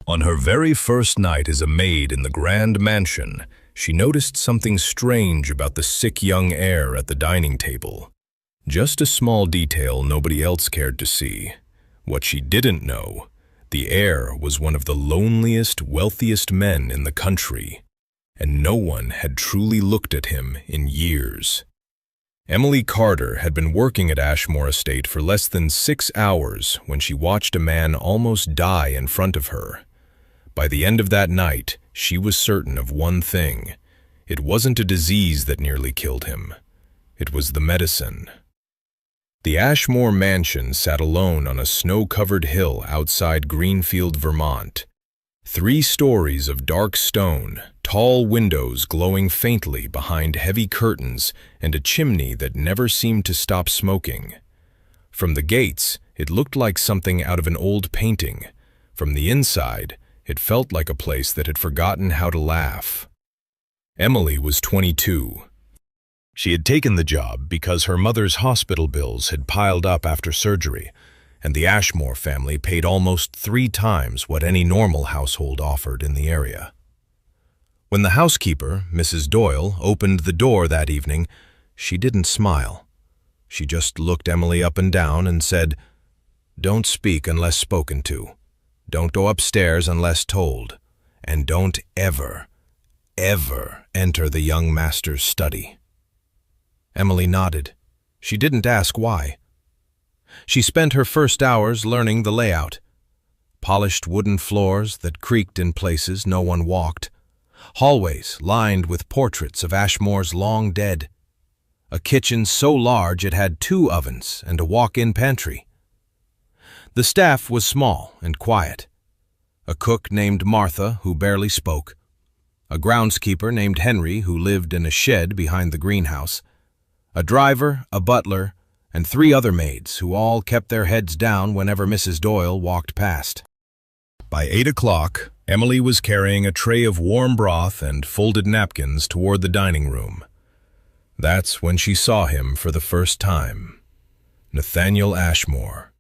On her very first night as a maid in the grand mansion, she noticed something strange about the sick young heir at the dining table. Just a small detail nobody else cared to see. What she didn't know, the heir was one of the loneliest, wealthiest men in the country, and no one had truly looked at him in years. Emily Carter had been working at Ashmore Estate for less than 6 hours when she watched a man almost die in front of her. By the end of that night, she was certain of one thing. It wasn't a disease that nearly killed him. It was the medicine. The Ashmore mansion sat alone on a snow-covered hill outside Greenfield, Vermont. 3 stories of dark stone, tall windows glowing faintly behind heavy curtains, and a chimney that never seemed to stop smoking. From the gates, it looked like something out of an old painting. From the inside, it felt like a place that had forgotten how to laugh. Emily was 22. She had taken the job because her mother's hospital bills had piled up after surgery, and the Ashmore family paid almost 3 times what any normal household offered in the area. When the housekeeper, Mrs. Doyle, opened the door that evening, she didn't smile. She just looked Emily up and down and said, "Don't speak unless spoken to. Don't go upstairs unless told. And don't ever, ever enter the young master's study." Emily nodded. She didn't ask why. She spent her first hours learning the layout. Polished wooden floors that creaked in places no one walked. Hallways lined with portraits of Ashmore's long dead. A kitchen so large it had 2 ovens and a walk-in pantry. The staff was small and quiet. A cook named Martha, who barely spoke. A groundskeeper named Henry, who lived in a shed behind the greenhouse. A driver, a butler, and 3 other maids who all kept their heads down whenever Mrs. Doyle walked past. By 8 o'clock, Emily was carrying a tray of warm broth and folded napkins toward the dining room. That's when she saw him for the first time. Nathaniel Ashmore.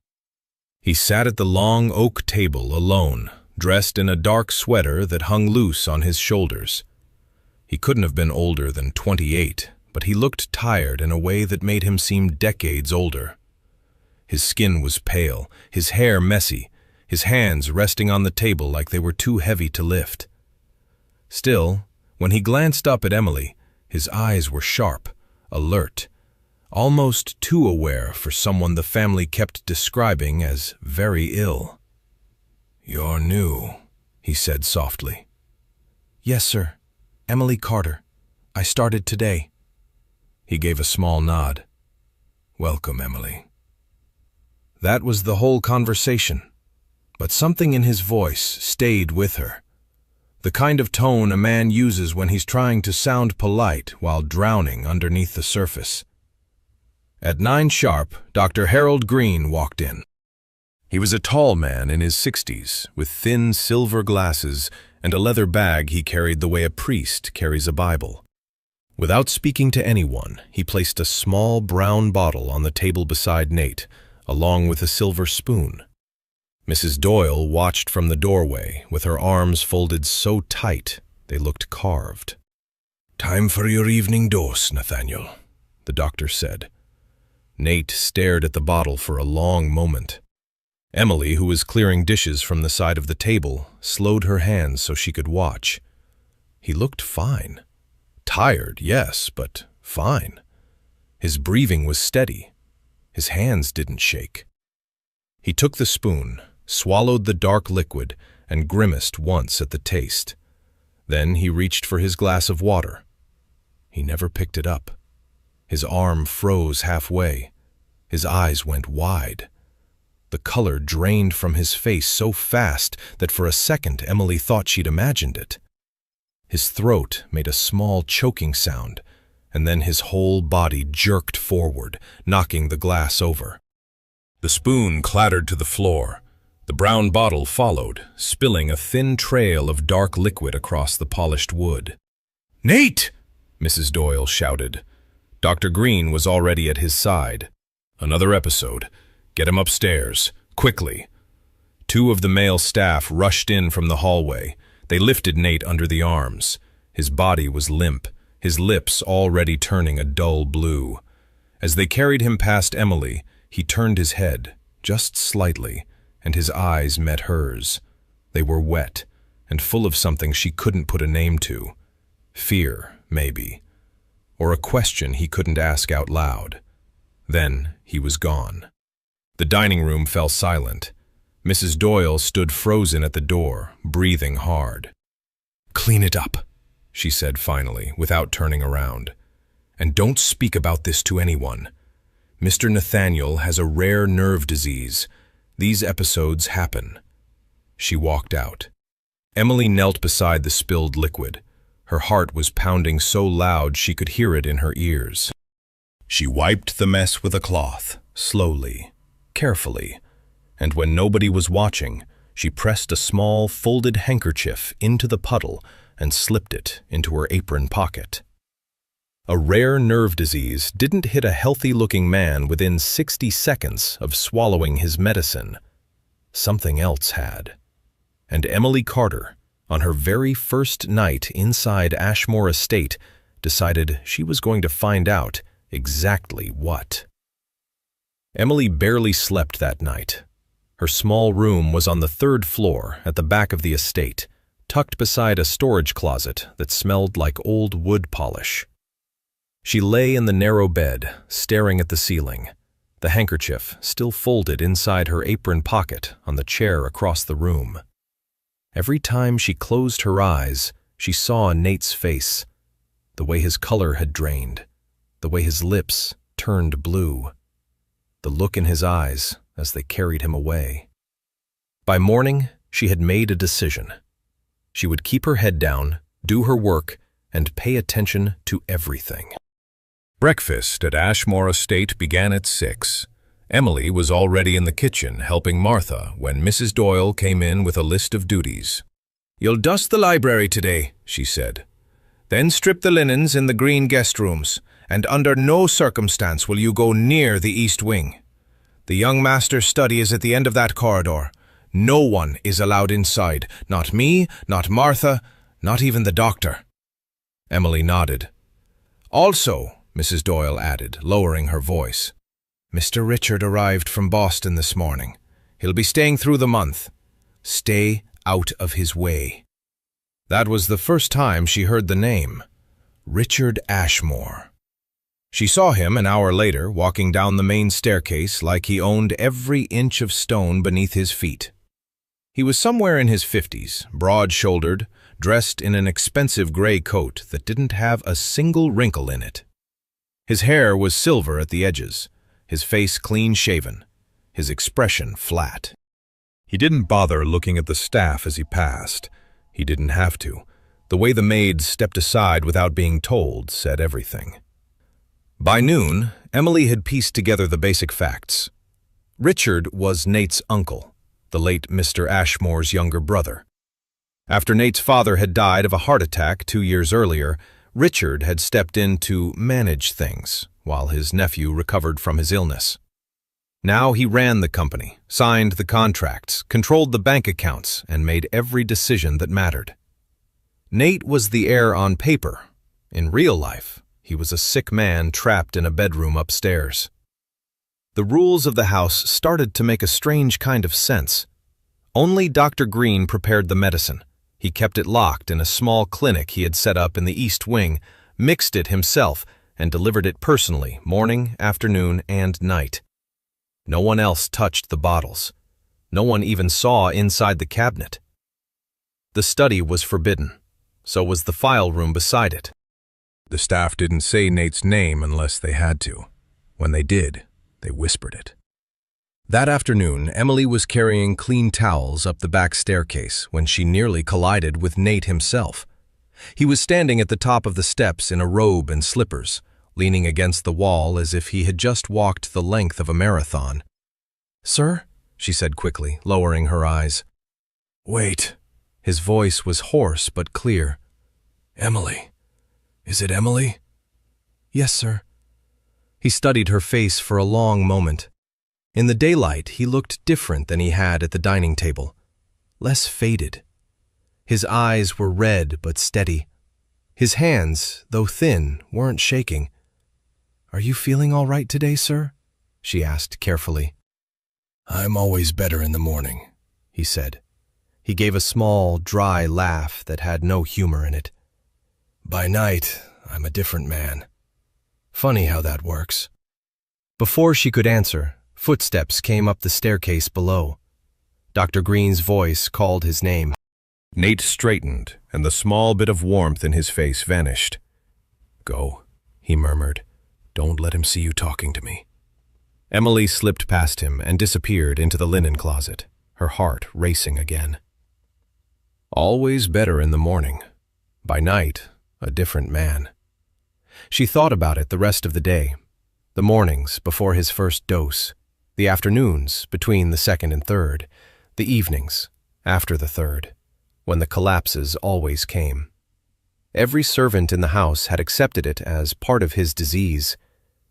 He sat at the long oak table alone, dressed in a dark sweater that hung loose on his shoulders. He couldn't have been older than 28, but he looked tired in a way that made him seem decades older. His skin was pale, his hair messy, his hands resting on the table like they were too heavy to lift. Still, when he glanced up at Emily, his eyes were sharp, alert, almost too aware for someone the family kept describing as very ill. "You're new," he said softly. "Yes, sir. Emily Carter. I started today." He gave a small nod. "Welcome, Emily." That was the whole conversation, but something in his voice stayed with her. The kind of tone a man uses when he's trying to sound polite while drowning underneath the surface. At 9 sharp, Dr. Harold Green walked in. He was a tall man in his 60s, with thin silver glasses and a leather bag he carried the way a priest carries a Bible. Without speaking to anyone, he placed a small brown bottle on the table beside Nate, along with a silver spoon. Mrs. Doyle watched from the doorway, with her arms folded so tight they looked carved. "Time for your evening dose, Nathaniel," the doctor said. Nate stared at the bottle for a long moment. Emily, who was clearing dishes from the side of the table, slowed her hands so she could watch. He looked fine. Tired, yes, but fine. His breathing was steady. His hands didn't shake. He took the spoon, swallowed the dark liquid, and grimaced once at the taste. Then he reached for his glass of water. He never picked it up. His arm froze halfway. His eyes went wide. The color drained from his face so fast that for a second Emily thought she'd imagined it. His throat made a small choking sound, and then his whole body jerked forward, knocking the glass over. The spoon clattered to the floor. The brown bottle followed, spilling a thin trail of dark liquid across the polished wood. "Nate!" Mrs. Doyle shouted. Dr. Green was already at his side. "Another episode. Get him upstairs. Quickly." Two of the male staff rushed in from the hallway. They lifted Nate under the arms. His body was limp, his lips already turning a dull blue. As they carried him past Emily, he turned his head, just slightly, and his eyes met hers. They were wet, and full of something she couldn't put a name to. Fear, maybe. Or a question he couldn't ask out loud. Then he was gone. The dining room fell silent. Mrs. Doyle stood frozen at the door, breathing hard. "Clean it up," she said finally, without turning around. "And don't speak about this to anyone. Mr. Nathaniel has a rare nerve disease. These episodes happen." She walked out. Emily knelt beside the spilled liquid. Her heart was pounding so loud she could hear it in her ears. She wiped the mess with a cloth, slowly, carefully, and when nobody was watching, she pressed a small, folded handkerchief into the puddle and slipped it into her apron pocket. A rare nerve disease didn't hit a healthy-looking man within 60 seconds of swallowing his medicine. Something else had. And Emily Carter, on her very first night inside Ashmore Estate, decided she was going to find out exactly what. Emily barely slept that night. Her small room was on the 3rd floor at the back of the estate, tucked beside a storage closet that smelled like old wood polish. She lay in the narrow bed, staring at the ceiling, the handkerchief still folded inside her apron pocket on the chair across the room. Every time she closed her eyes, she saw Nate's face, the way his color had drained, the way his lips turned blue, the look in his eyes as they carried him away. By morning, she had made a decision. She would keep her head down, do her work, and pay attention to everything. Breakfast at Ashmore Estate began at 6. Emily was already in the kitchen helping Martha when Mrs. Doyle came in with a list of duties. "You'll dust the library today," she said. "Then strip the linens in the green guest rooms, and under no circumstance will you go near the east wing. The young master's study is at the end of that corridor. No one is allowed inside, not me, not Martha, not even the doctor." Emily nodded. "Also," Mrs. Doyle added, lowering her voice, "Mr. Richard arrived from Boston this morning. He'll be staying through the month. Stay out of his way." That was the first time she heard the name. Richard Ashmore. She saw him an hour later walking down the main staircase like he owned every inch of stone beneath his feet. He was somewhere in his 50s, broad-shouldered, dressed in an expensive gray coat that didn't have a single wrinkle in it. His hair was silver at the edges, his face clean-shaven, his expression flat. He didn't bother looking at the staff as he passed. He didn't have to. The way the maid stepped aside without being told said everything. By noon, Emily had pieced together the basic facts. Richard was Nate's uncle, the late Mr. Ashmore's younger brother. After Nate's father had died of a heart attack 2 years earlier, Richard had stepped in to manage things while his nephew recovered from his illness. Now he ran the company, signed the contracts, controlled the bank accounts, and made every decision that mattered. Nate was the heir on paper. In real life, he was a sick man trapped in a bedroom upstairs. The rules of the house started to make a strange kind of sense. Only Dr. Green prepared the medicine. He kept it locked in a small clinic he had set up in the East Wing, mixed it himself, and delivered it personally, morning, afternoon, and night. No one else touched the bottles. No one even saw inside the cabinet. The study was forbidden. So was the file room beside it. The staff didn't say Nate's name unless they had to. When they did, they whispered it. That afternoon, Emily was carrying clean towels up the back staircase when she nearly collided with Nate himself. He was standing at the top of the steps in a robe and slippers, leaning against the wall as if he had just walked the length of a marathon. "Sir?" she said quickly, lowering her eyes. "Wait." His voice was hoarse but clear. "Emily. Is it Emily?" "Yes, sir." He studied her face for a long moment. In the daylight, he looked different than he had at the dining table, less faded. His eyes were red but steady. His hands, though thin, weren't shaking. "Are you feeling all right today, sir?" she asked carefully. "I'm always better in the morning," he said. He gave a small, dry laugh that had no humor in it. "By night, I'm a different man. Funny how that works." Before she could answer, footsteps came up the staircase below. Dr. Green's voice called his name. Nate straightened, and the small bit of warmth in his face vanished. "Go," he murmured. "Don't let him see you talking to me." Emily slipped past him and disappeared into the linen closet, her heart racing again. Always better in the morning. By night, a different man. She thought about it the rest of the day. The mornings before his first dose, the afternoons between the second and third, the evenings after the third, when the collapses always came. Every servant in the house had accepted it as part of his disease.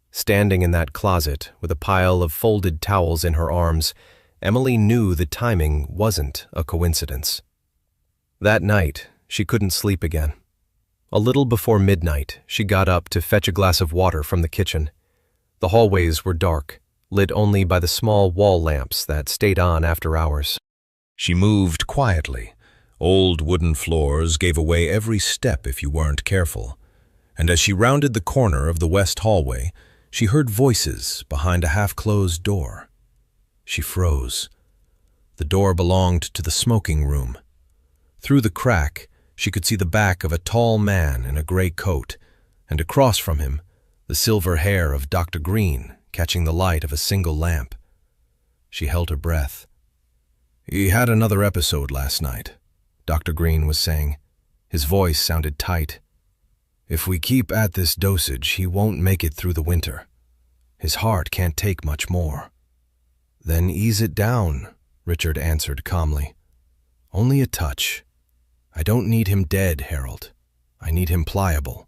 Standing in that closet with a pile of folded towels in her arms, Emily knew the timing wasn't a coincidence. That night, she couldn't sleep again. A little before midnight, she got up to fetch a glass of water from the kitchen. The hallways were dark, lit only by the small wall lamps that stayed on after hours. She moved quietly. Old wooden floors gave away every step if you weren't careful, and as she rounded the corner of the west hallway, she heard voices behind a half-closed door. She froze. The door belonged to the smoking room. Through the crack, she could see the back of a tall man in a gray coat, and across from him, the silver hair of Dr. Green catching the light of a single lamp. She held her breath. "He had another episode last night," Dr. Green was saying. His voice sounded tight. "If we keep at this dosage, he won't make it through the winter. His heart can't take much more." "Then ease it down," Richard answered calmly. "Only a touch. I don't need him dead, Harold. I need him pliable."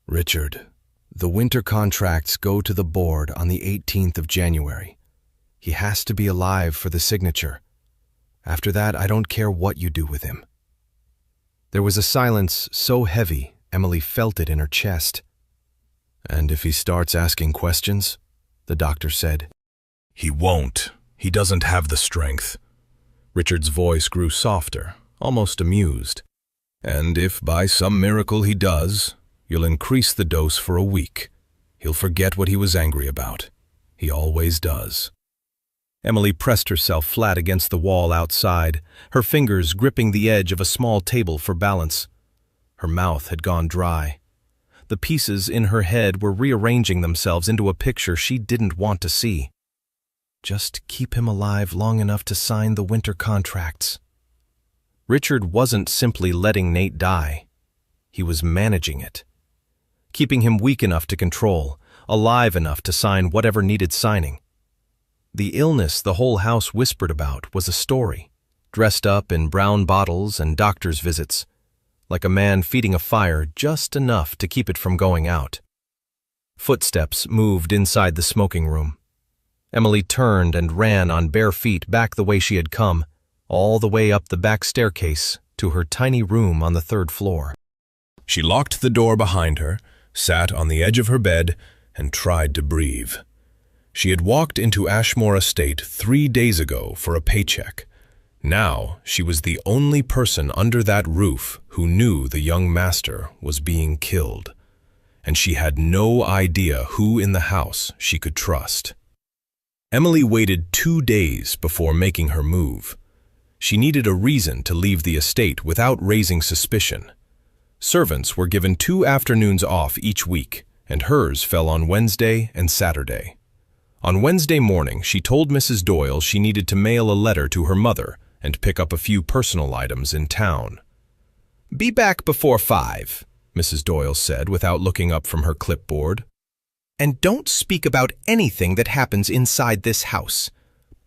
"Richard, the winter contracts go to the board on the 18th of January. He has to be alive for the signature. After that, I don't care what you do with him." There was a silence so heavy, Emily felt it in her chest. "And if he starts asking questions?" the doctor said. "He won't. He doesn't have the strength." Richard's voice grew softer, almost amused. "And if by some miracle he does, you'll increase the dose for a week. He'll forget what he was angry about. He always does." Emily pressed herself flat against the wall outside, her fingers gripping the edge of a small table for balance. Her mouth had gone dry. The pieces in her head were rearranging themselves into a picture she didn't want to see. Just keep him alive long enough to sign the winter contracts. Richard wasn't simply letting Nate die. He was managing it. Keeping him weak enough to control, alive enough to sign whatever needed signing. The illness the whole house whispered about was a story, dressed up in brown bottles and doctor's visits, like a man feeding a fire just enough to keep it from going out. Footsteps moved inside the smoking room. Emily turned and ran on bare feet back the way she had come, all the way up the back staircase to her tiny room on the third floor. She locked the door behind her, sat on the edge of her bed, and tried to breathe. She had walked into Ashmore Estate 3 days ago for a paycheck. Now she was the only person under that roof who knew the young master was being killed, and she had no idea who in the house she could trust. Emily waited 2 days before making her move. She needed a reason to leave the estate without raising suspicion. Servants were given 2 afternoons off each week, and hers fell on Wednesday and Saturday. On Wednesday morning, she told Mrs. Doyle she needed to mail a letter to her mother and pick up a few personal items in town. "Be back before 5, Mrs. Doyle said without looking up from her clipboard. "And don't speak about anything that happens inside this house.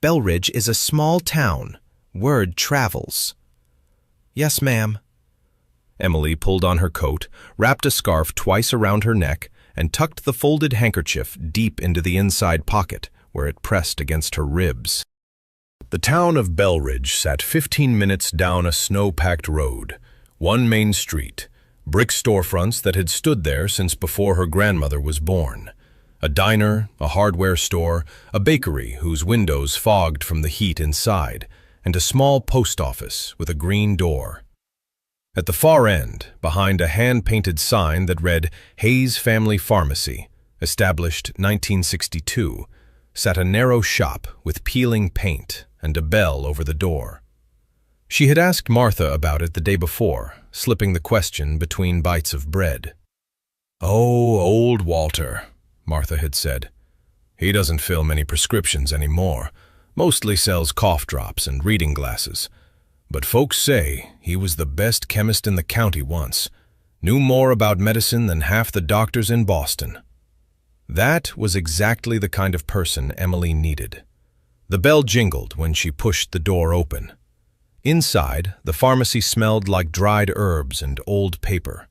Belridge is a small town. Word travels." "Yes, ma'am." Emily pulled on her coat, wrapped a scarf twice around her neck, and tucked the folded handkerchief deep into the inside pocket, where it pressed against her ribs. The town of Belridge sat 15 minutes down a snow-packed road, one main street, brick storefronts that had stood there since before her grandmother was born. A diner, a hardware store, a bakery whose windows fogged from the heat inside, and a small post office with a green door. At the far end, behind a hand-painted sign that read Hayes Family Pharmacy, established 1962, sat a narrow shop with peeling paint and a bell over the door. She had asked Martha about it the day before, slipping the question between bites of bread. "Oh, old Walter," Martha had said. "He doesn't fill many prescriptions anymore, mostly sells cough drops and reading glasses. But folks say he was the best chemist in the county once, knew more about medicine than half the doctors in Boston." That was exactly the kind of person Emily needed. The bell jingled when she pushed the door open. Inside, the pharmacy smelled like dried herbs and old paper.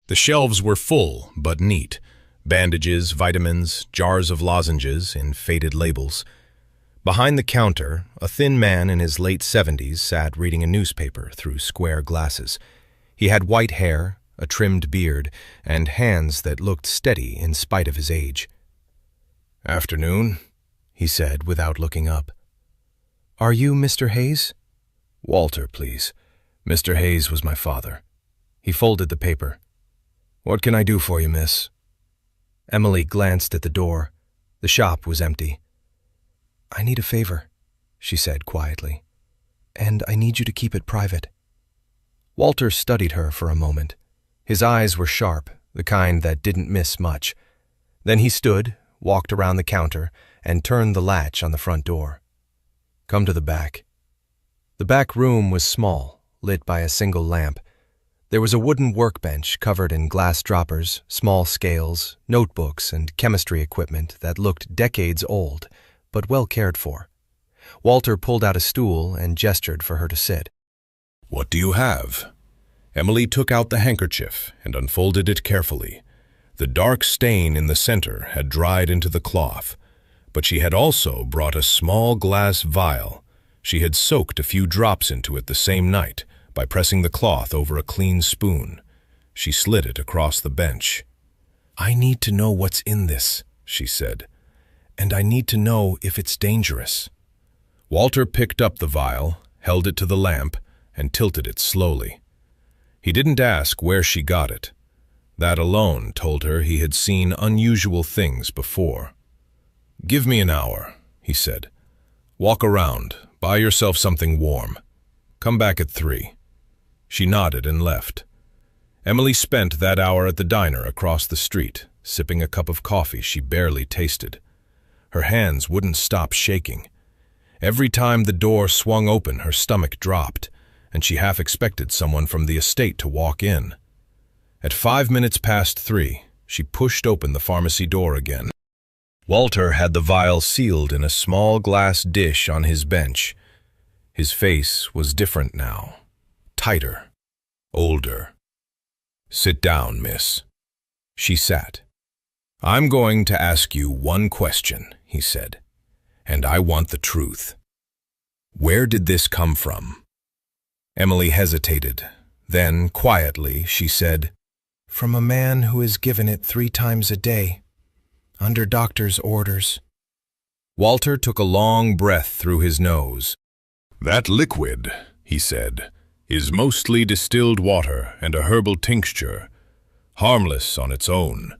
The shelves were full but neat. Bandages, vitamins, jars of lozenges in faded labels. Behind the counter, a thin man in his late 70s sat reading a newspaper through square glasses. He had white hair, a trimmed beard, and hands that looked steady in spite of his age. "Afternoon," he said without looking up. "Are you Mr. Hayes?" "Walter, please. Mr. Hayes was my father." He folded the paper. "What can I do for you, miss?" Emily glanced at the door. The shop was empty. "I need a favor," she said quietly, "and I need you to keep it private." Walter studied her for a moment. His eyes were sharp, the kind that didn't miss much. Then he stood, walked around the counter, and turned the latch on the front door. "Come to the back." The back room was small, lit by a single lamp. There was a wooden workbench covered in glass droppers, small scales, notebooks, and chemistry equipment that looked decades old, but well cared for. Walter pulled out a stool and gestured for her to sit. "What do you have?" Emily took out the handkerchief and unfolded it carefully. The dark stain in the center had dried into the cloth, but she had also brought a small glass vial. She had soaked a few drops into it the same night by pressing the cloth over a clean spoon. She slid it across the bench. "I need to know what's in this," she said, "and I need to know if it's dangerous." Walter picked up the vial, held it to the lamp, and tilted it slowly. He didn't ask where she got it. That alone told her he had seen unusual things before. "Give me an hour," he said. "Walk around, buy yourself something warm. Come back at 3. She nodded and left. Emily spent that hour at the diner across the street, sipping a cup of coffee she barely tasted. Her hands wouldn't stop shaking. Every time the door swung open, her stomach dropped, and she half expected someone from the estate to walk in. At 5 minutes past 3, she pushed open the pharmacy door again. Walter had the vial sealed in a small glass dish on his bench. His face was different now. Tighter. Older. "Sit down, miss." She sat. "I'm going to ask you one question," he said, "and I want the truth. Where did this come from?" Emily hesitated. Then, quietly, she said, "From a man who is given it 3 times a day, under doctor's orders." Walter took a long breath through his nose. "That liquid," he said, "is mostly distilled water and a herbal tincture, harmless on its own,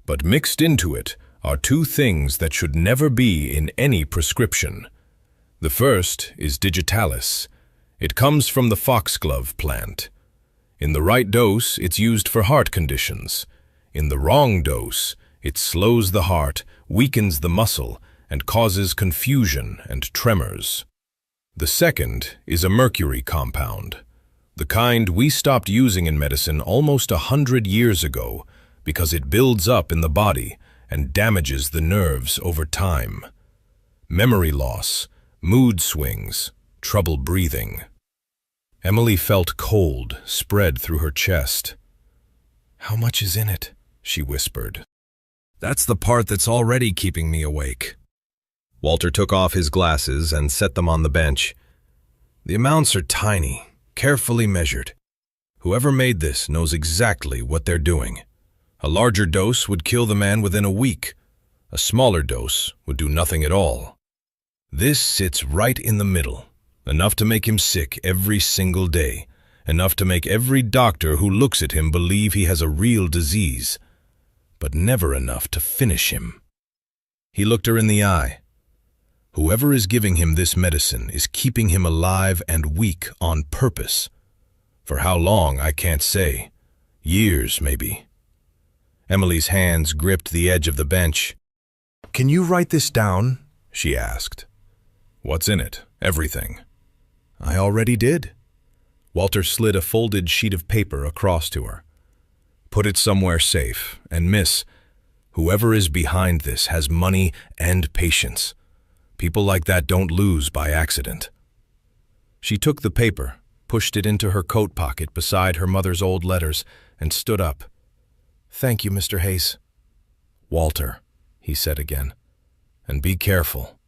but mixed into it are 2 things that should never be in any prescription. The first is digitalis. It comes from the foxglove plant. In the right dose, it's used for heart conditions. In the wrong dose, it slows the heart, weakens the muscle, and causes confusion and tremors. The second is a mercury compound, the kind we stopped using in medicine almost 100 years ago because it builds up in the body and damages the nerves over time. Memory loss, mood swings, trouble breathing. Emily felt cold spread through her chest. "How much is in it?" she whispered. That's the part that's already keeping me awake. Walter took off his glasses and set them on the bench. The amounts are tiny, carefully measured. Whoever made this knows exactly what they're doing. A larger dose would kill the man within a week. A smaller dose would do nothing at all. This sits right in the middle, enough to make him sick every single day, enough to make every doctor who looks at him believe he has a real disease, but never enough to finish him. He looked her in the eye. Whoever is giving him this medicine is keeping him alive and weak on purpose. For how long, I can't say. Years, maybe. Emily's hands gripped the edge of the bench. "Can you write this down?" she asked. What's in it? Everything. "I already did." Walter slid a folded sheet of paper across to her. Put it somewhere safe, and miss, whoever is behind this has money and patience. People like that don't lose by accident. She took the paper, pushed it into her coat pocket beside her mother's old letters, and stood up. "Thank you, Mr. Hayes." "Walter," he said again, "and be careful."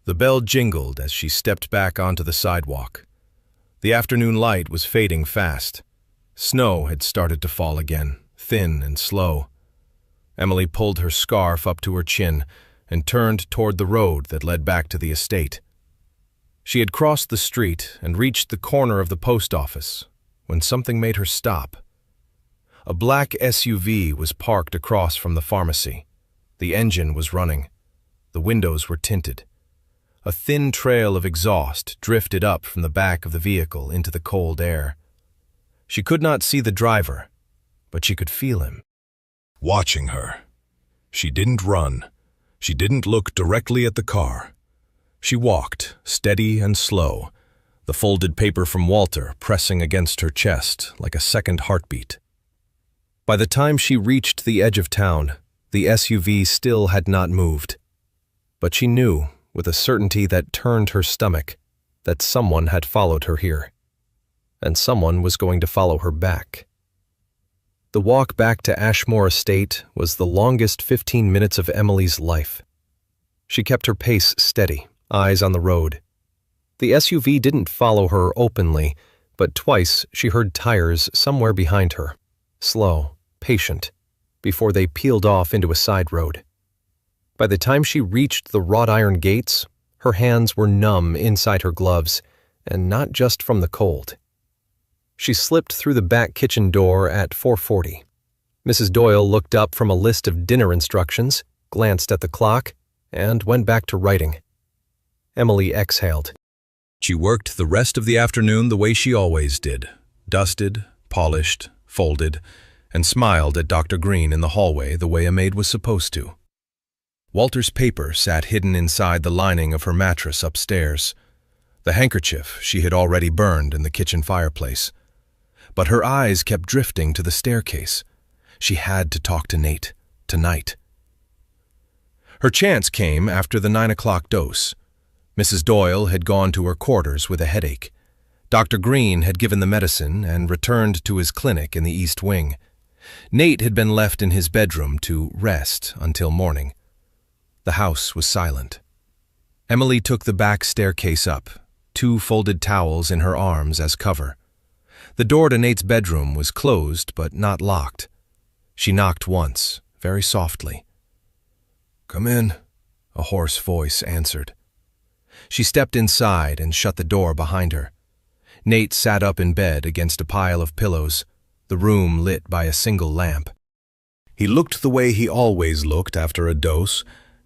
The bell jingled as she stepped back onto the sidewalk. The afternoon light was fading fast. Snow had started to fall again, thin and slow. Emily pulled her scarf up to her chin and turned toward the road that led back to the estate. She had crossed the street and reached the corner of the post office when something made her stop. A black SUV was parked across from the pharmacy. The engine was running. The windows were tinted. A thin trail of exhaust drifted up from the back of the vehicle into the cold air. She could not see the driver, but she could feel him. Watching her. She didn't run. She didn't look directly at the car. She walked, steady and slow, the folded paper from Walter pressing against her chest like a second heartbeat. By the time she reached the edge of town, the SUV still had not moved. But she knew, with a certainty that turned her stomach, that someone had followed her here. And someone was going to follow her back. The walk back to Ashmore Estate was the longest 15 minutes of Emily's life. She kept her pace steady, eyes on the road. The SUV didn't follow her openly, but twice she heard tires somewhere behind her, slow, patient, before they peeled off into a side road. By the time she reached the wrought iron gates, her hands were numb inside her gloves, and not just from the cold. She slipped through the back kitchen door at 4:40. Mrs. Doyle looked up from a list of dinner instructions, glanced at the clock, and went back to writing. Emily exhaled. She worked the rest of the afternoon the way she always did, dusted, polished, folded, and smiled at Dr. Green in the hallway the way a maid was supposed to. Walter's paper sat hidden inside the lining of her mattress upstairs. The handkerchief she had already burned in the kitchen fireplace. But her eyes kept drifting to the staircase. She had to talk to Nate, tonight. Her chance came after the 9 o'clock dose. Mrs. Doyle had gone to her quarters with a headache. Dr. Green had given the medicine and returned to his clinic in the East Wing. Nate had been left in his bedroom to rest until morning. The house was silent. Emily took the back staircase up, 2 folded towels in her arms as cover. The door to Nate's bedroom was closed but not locked. She knocked once, very softly. "Come in," a hoarse voice answered. She stepped inside and shut the door behind her. Nate sat up in bed against a pile of pillows, the room lit by a single lamp. He looked the way he always looked after a dose,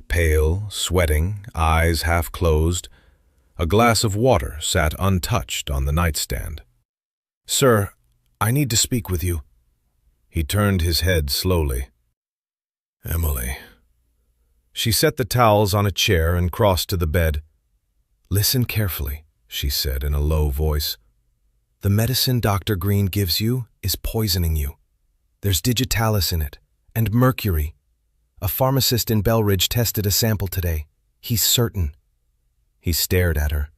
pale, sweating, eyes half closed. A glass of water sat untouched on the nightstand. "Sir, I need to speak with you." He turned his head slowly. "Emily." She set the towels on a chair and crossed to the bed. "Listen carefully," she said in a low voice. "The medicine Dr. Green gives you is poisoning you. There's digitalis in it, and mercury. A pharmacist in Belridge tested a sample today. He's certain." He stared at her.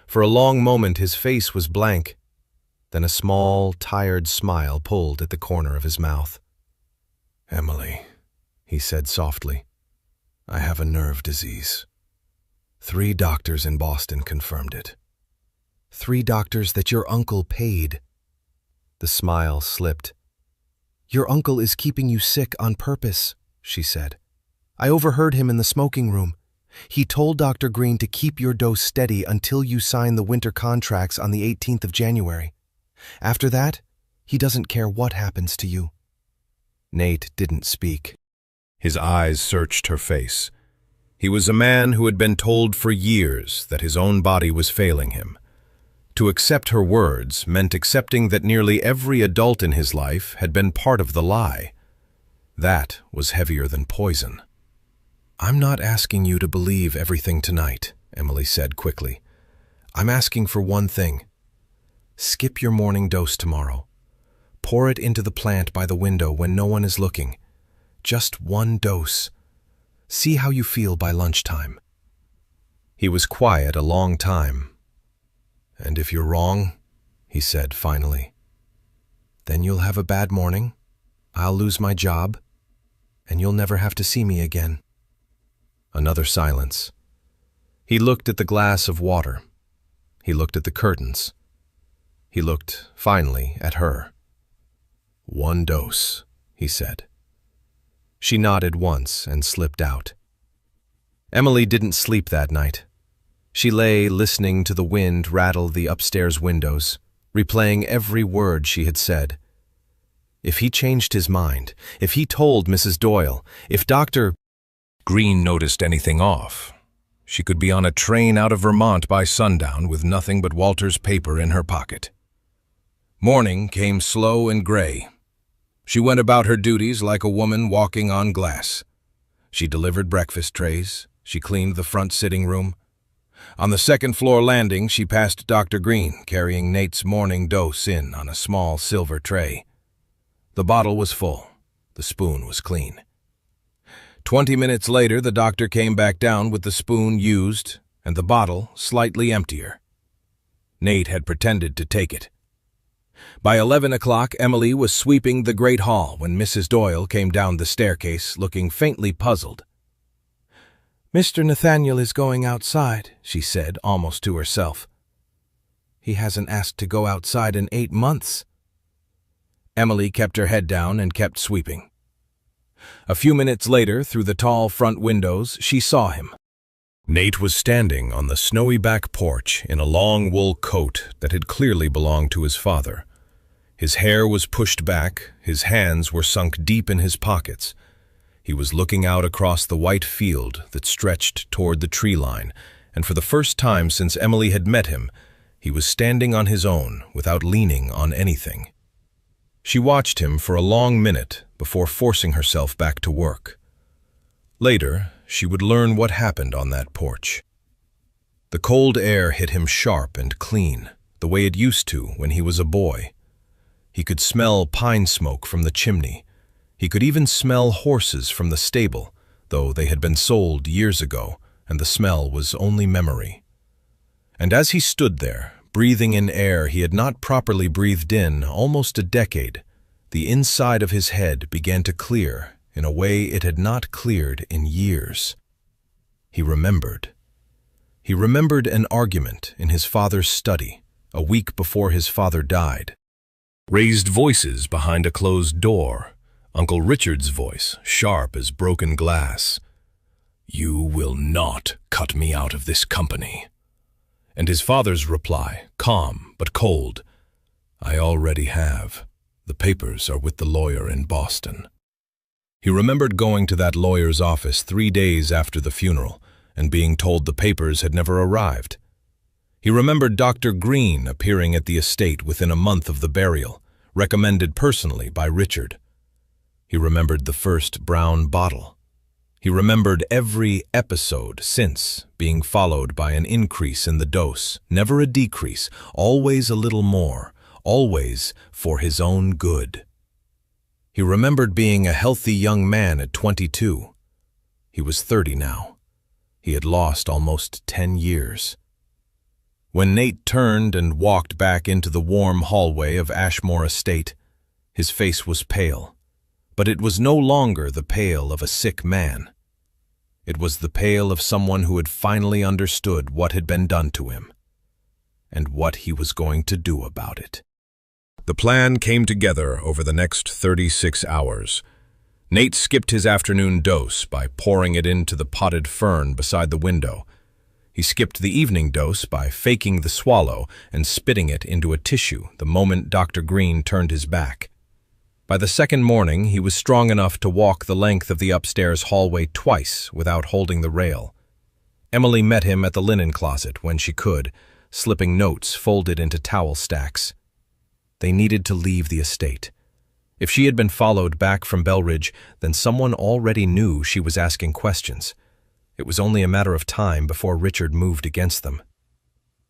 For a long moment his face was blank. Then a small, tired smile pulled at the corner of his mouth. "Emily," he said softly. "I have a nerve disease. 3 doctors in Boston confirmed it. 3 doctors that your uncle paid." The smile slipped. "Your uncle is keeping you sick on purpose," she said. "I overheard him in the smoking room. He told Dr. Green to keep your dose steady until you sign the winter contracts on the 18th of January. After that, he doesn't care what happens to you." Nate didn't speak. His eyes searched her face. He was a man who had been told for years that his own body was failing him. To accept her words meant accepting that nearly every adult in his life had been part of the lie. That was heavier than poison. "I'm not asking you to believe everything tonight," Emily said quickly. "I'm asking for one thing. Skip your morning dose tomorrow. Pour it into the plant by the window when no one is looking. Just 1 dose. See how you feel by lunchtime." He was quiet a long time. "And if you're wrong," he said finally, "then you'll have a bad morning, I'll lose my job, and you'll never have to see me again." Another silence. He looked at the glass of water. He looked at the curtains. He looked, finally, at her. "1 dose," he said. She nodded once and slipped out. Emily didn't sleep that night. She lay listening to the wind rattle the upstairs windows, replaying every word she had said. If he changed his mind, if he told Mrs. Doyle, if Dr. Green noticed anything off, she could be on a train out of Vermont by sundown with nothing but Walter's paper in her pocket. Morning came slow and gray. She went about her duties like a woman walking on glass. She delivered breakfast trays. She cleaned the front sitting room. On the second-floor landing, she passed Dr. Green, carrying Nate's morning dose in on a small silver tray. The bottle was full. The spoon was clean. 20 minutes later, the doctor came back down with the spoon used and the bottle slightly emptier. Nate had pretended to take it. By 11 o'clock, Emily was sweeping the great hall when Mrs. Doyle came down the staircase, looking faintly puzzled. "Mr. Nathaniel is going outside," she said, almost to herself. "He hasn't asked to go outside in 8 months." Emily kept her head down and kept sweeping. A few minutes later, through the tall front windows, she saw him. Nate was standing on the snowy back porch in a long wool coat that had clearly belonged to his father. His hair was pushed back, his hands were sunk deep in his pockets. He was looking out across the white field that stretched toward the tree line, and for the first time since Emily had met him, he was standing on his own without leaning on anything. She watched him for a long minute before forcing herself back to work. Later, she would learn what happened on that porch. The cold air hit him sharp and clean, the way it used to when he was a boy. He could smell pine smoke from the chimney. He could even smell horses from the stable, though they had been sold years ago, and the smell was only memory. And as he stood there, breathing in air he had not properly breathed in almost a decade, the inside of his head began to clear in a way it had not cleared in years. He remembered. He remembered an argument in his father's study, a week before his father died. Raised voices behind a closed door, Uncle Richard's voice, sharp as broken glass. "You will not cut me out of this company." And his father's reply, calm but cold, "I already have. The papers are with the lawyer in Boston." He remembered going to that lawyer's office 3 days after the funeral and being told the papers had never arrived. He remembered Dr. Green appearing at the estate within a month of the burial, recommended personally by Richard. He remembered the first brown bottle. He remembered every episode since being followed by an increase in the dose, never a decrease, always a little more, always for his own good. He remembered being a healthy young man at 22. He was 30 now. He had lost almost 10 years. When Nate turned and walked back into the warm hallway of Ashmore Estate, his face was pale, But it was no longer the pail of a sick man. It was the pail of someone who had finally understood what had been done to him, and what he was going to do about it. The plan came together over the next 36 hours. Nate skipped his afternoon dose by pouring it into the potted fern beside the window. He skipped the evening dose by faking the swallow and spitting it into a tissue the moment Dr. Green turned his back. By the second morning, he was strong enough to walk the length of the upstairs hallway twice without holding the rail. Emily met him at the linen closet when she could, slipping notes folded into towel stacks. They needed to leave the estate. If she had been followed back from Belridge, then someone already knew she was asking questions. It was only a matter of time before Richard moved against them.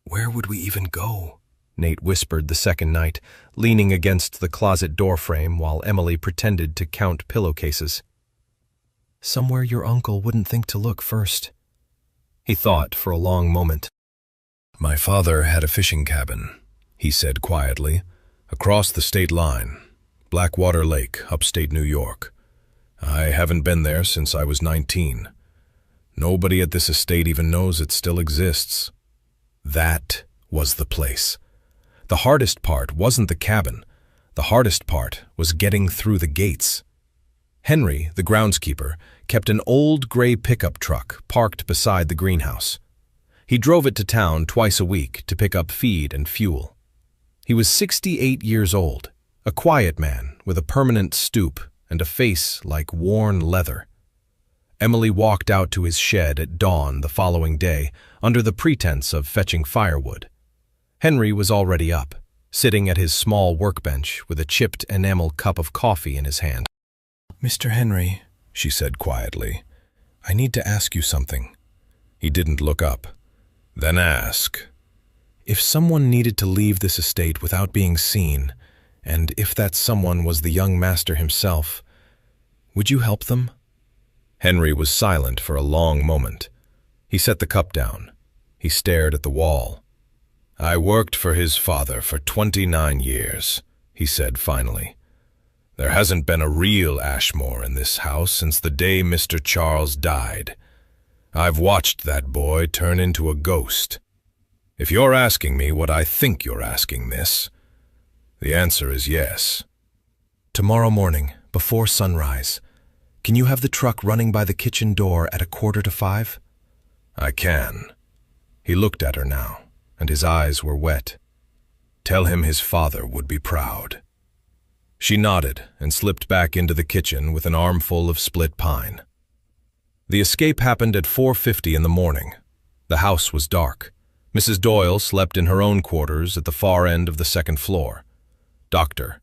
"Where would we even go?" Nate whispered the second night, leaning against the closet doorframe while Emily pretended to count pillowcases. "Somewhere your uncle wouldn't think to look first." He thought for a long moment. "My father had a fishing cabin," he said quietly, "across the state line. Blackwater Lake, upstate New York. I haven't been there since I was 19. Nobody at this estate even knows it still exists." That was the place. The hardest part wasn't the cabin. The hardest part was getting through the gates. Henry, the groundskeeper, kept an old gray pickup truck parked beside the greenhouse. He drove it to town twice a week to pick up feed and fuel. He was 68 years old, a quiet man with a permanent stoop and a face like worn leather. Emily walked out to his shed at dawn the following day under the pretense of fetching firewood. Henry was already up, sitting at his small workbench with a chipped enamel cup of coffee in his hand. "Mr. Henry," she said quietly, "I need to ask you something." He didn't look up. "Then ask." "If someone needed to leave this estate without being seen, and if that someone was the young master himself, would you help them?" Henry was silent for a long moment. He set the cup down. He stared at the wall. "I worked for his father for 29 years, he said finally. "There hasn't been a real Ashmore in this house since the day Mr. Charles died. I've watched that boy turn into a ghost. If you're asking me what I think you're asking, miss, the answer is yes." "Tomorrow morning, before sunrise, can you have the truck running by the kitchen door at 4:45? "I can." He looked at her now, and his eyes were wet. "Tell him his father would be proud." She nodded and slipped back into the kitchen with an armful of split pine. The escape happened at 4:50 in the morning. The house was dark. Mrs. Doyle slept in her own quarters at the far end of the second floor. Dr.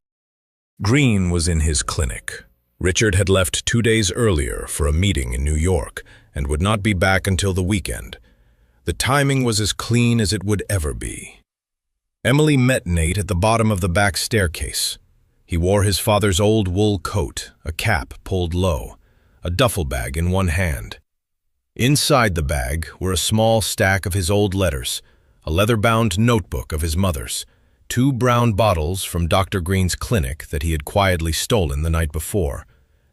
Green was in his clinic. Richard had left 2 days earlier for a meeting in New York and would not be back until the weekend. The timing was as clean as it would ever be. Emily met Nate at the bottom of the back staircase. He wore his father's old wool coat, a cap pulled low, a duffel bag in one hand. Inside the bag were a small stack of his old letters, a leather-bound notebook of his mother's, 2 brown bottles from Dr. Green's clinic that he had quietly stolen the night before,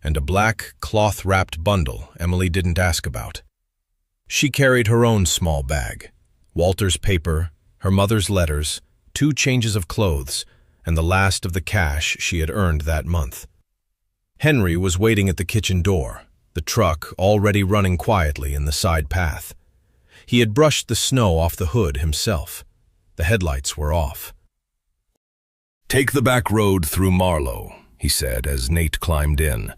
and a black, cloth-wrapped bundle Emily didn't ask about. She carried her own small bag, Walter's paper, her mother's letters, 2 changes of clothes, and the last of the cash she had earned that month. Henry was waiting at the kitchen door, the truck already running quietly in the side path. He had brushed the snow off the hood himself. The headlights were off. "Take the back road through Marlow," he said as Nate climbed in.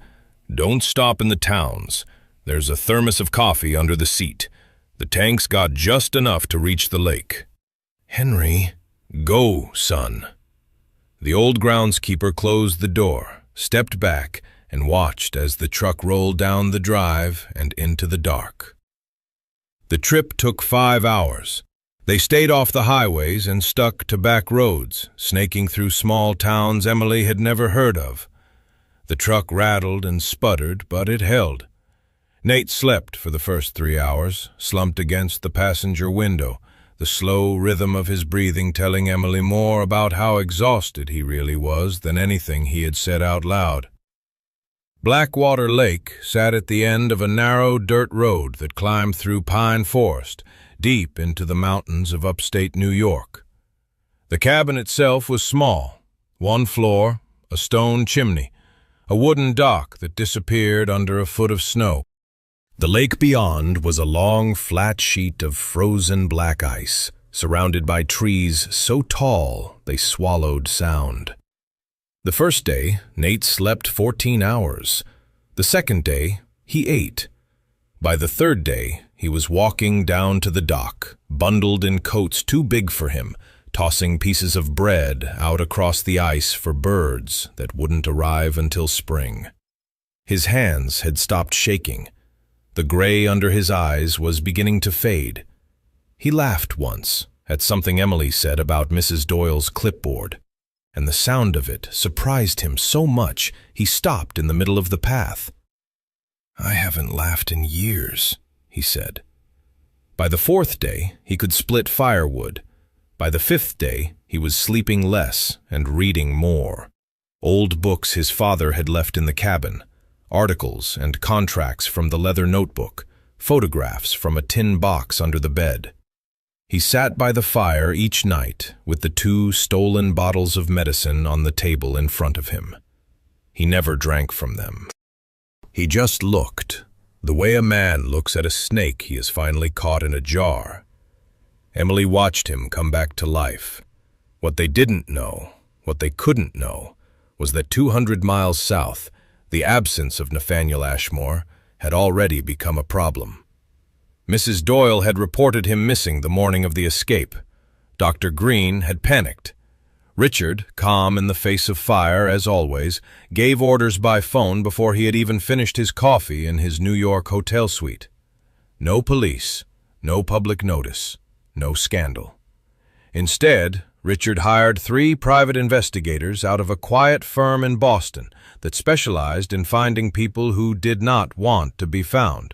"Don't stop in the towns. There's a thermos of coffee under the seat. The tank's got just enough to reach the lake." "Henry." "Go, son." The old groundskeeper closed the door, stepped back, and watched as the truck rolled down the drive and into the dark. The trip took 5 hours. They stayed off the highways and stuck to back roads, snaking through small towns Emily had never heard of. The truck rattled and sputtered, but it held. Nate slept for the first 3 hours, slumped against the passenger window, the slow rhythm of his breathing telling Emily more about how exhausted he really was than anything he had said out loud. Blackwater Lake sat at the end of a narrow dirt road that climbed through pine forest, deep into the mountains of upstate New York. The cabin itself was small, one floor, a stone chimney, a wooden dock that disappeared under a foot of snow. The lake beyond was a long, flat sheet of frozen black ice, surrounded by trees so tall they swallowed sound. The first day, Nate slept 14 hours. The second day, he ate. By the third day, he was walking down to the dock, bundled in coats too big for him, tossing pieces of bread out across the ice for birds that wouldn't arrive until spring. His hands had stopped shaking. The gray under his eyes was beginning to fade. He laughed once at something Emily said about Mrs. Doyle's clipboard, and the sound of it surprised him so much he stopped in the middle of the path. "I haven't laughed in years," he said. By the fourth day, he could split firewood. By the fifth day, he was sleeping less and reading more. Old books his father had left in the cabin, articles and contracts from the leather notebook, photographs from a tin box under the bed. He sat by the fire each night with the 2 stolen bottles of medicine on the table in front of him. He never drank from them. He just looked, the way a man looks at a snake he has finally caught in a jar. Emily watched him come back to life. What they didn't know, what they couldn't know, was that 200 miles south, the absence of Nathaniel Ashmore had already become a problem. Mrs. Doyle had reported him missing the morning of the escape. Dr. Green had panicked. Richard, calm in the face of fire as always, gave orders by phone before he had even finished his coffee in his New York hotel suite. No police, no public notice, no scandal. Instead, Richard hired 3 private investigators out of a quiet firm in Boston that specialized in finding people who did not want to be found.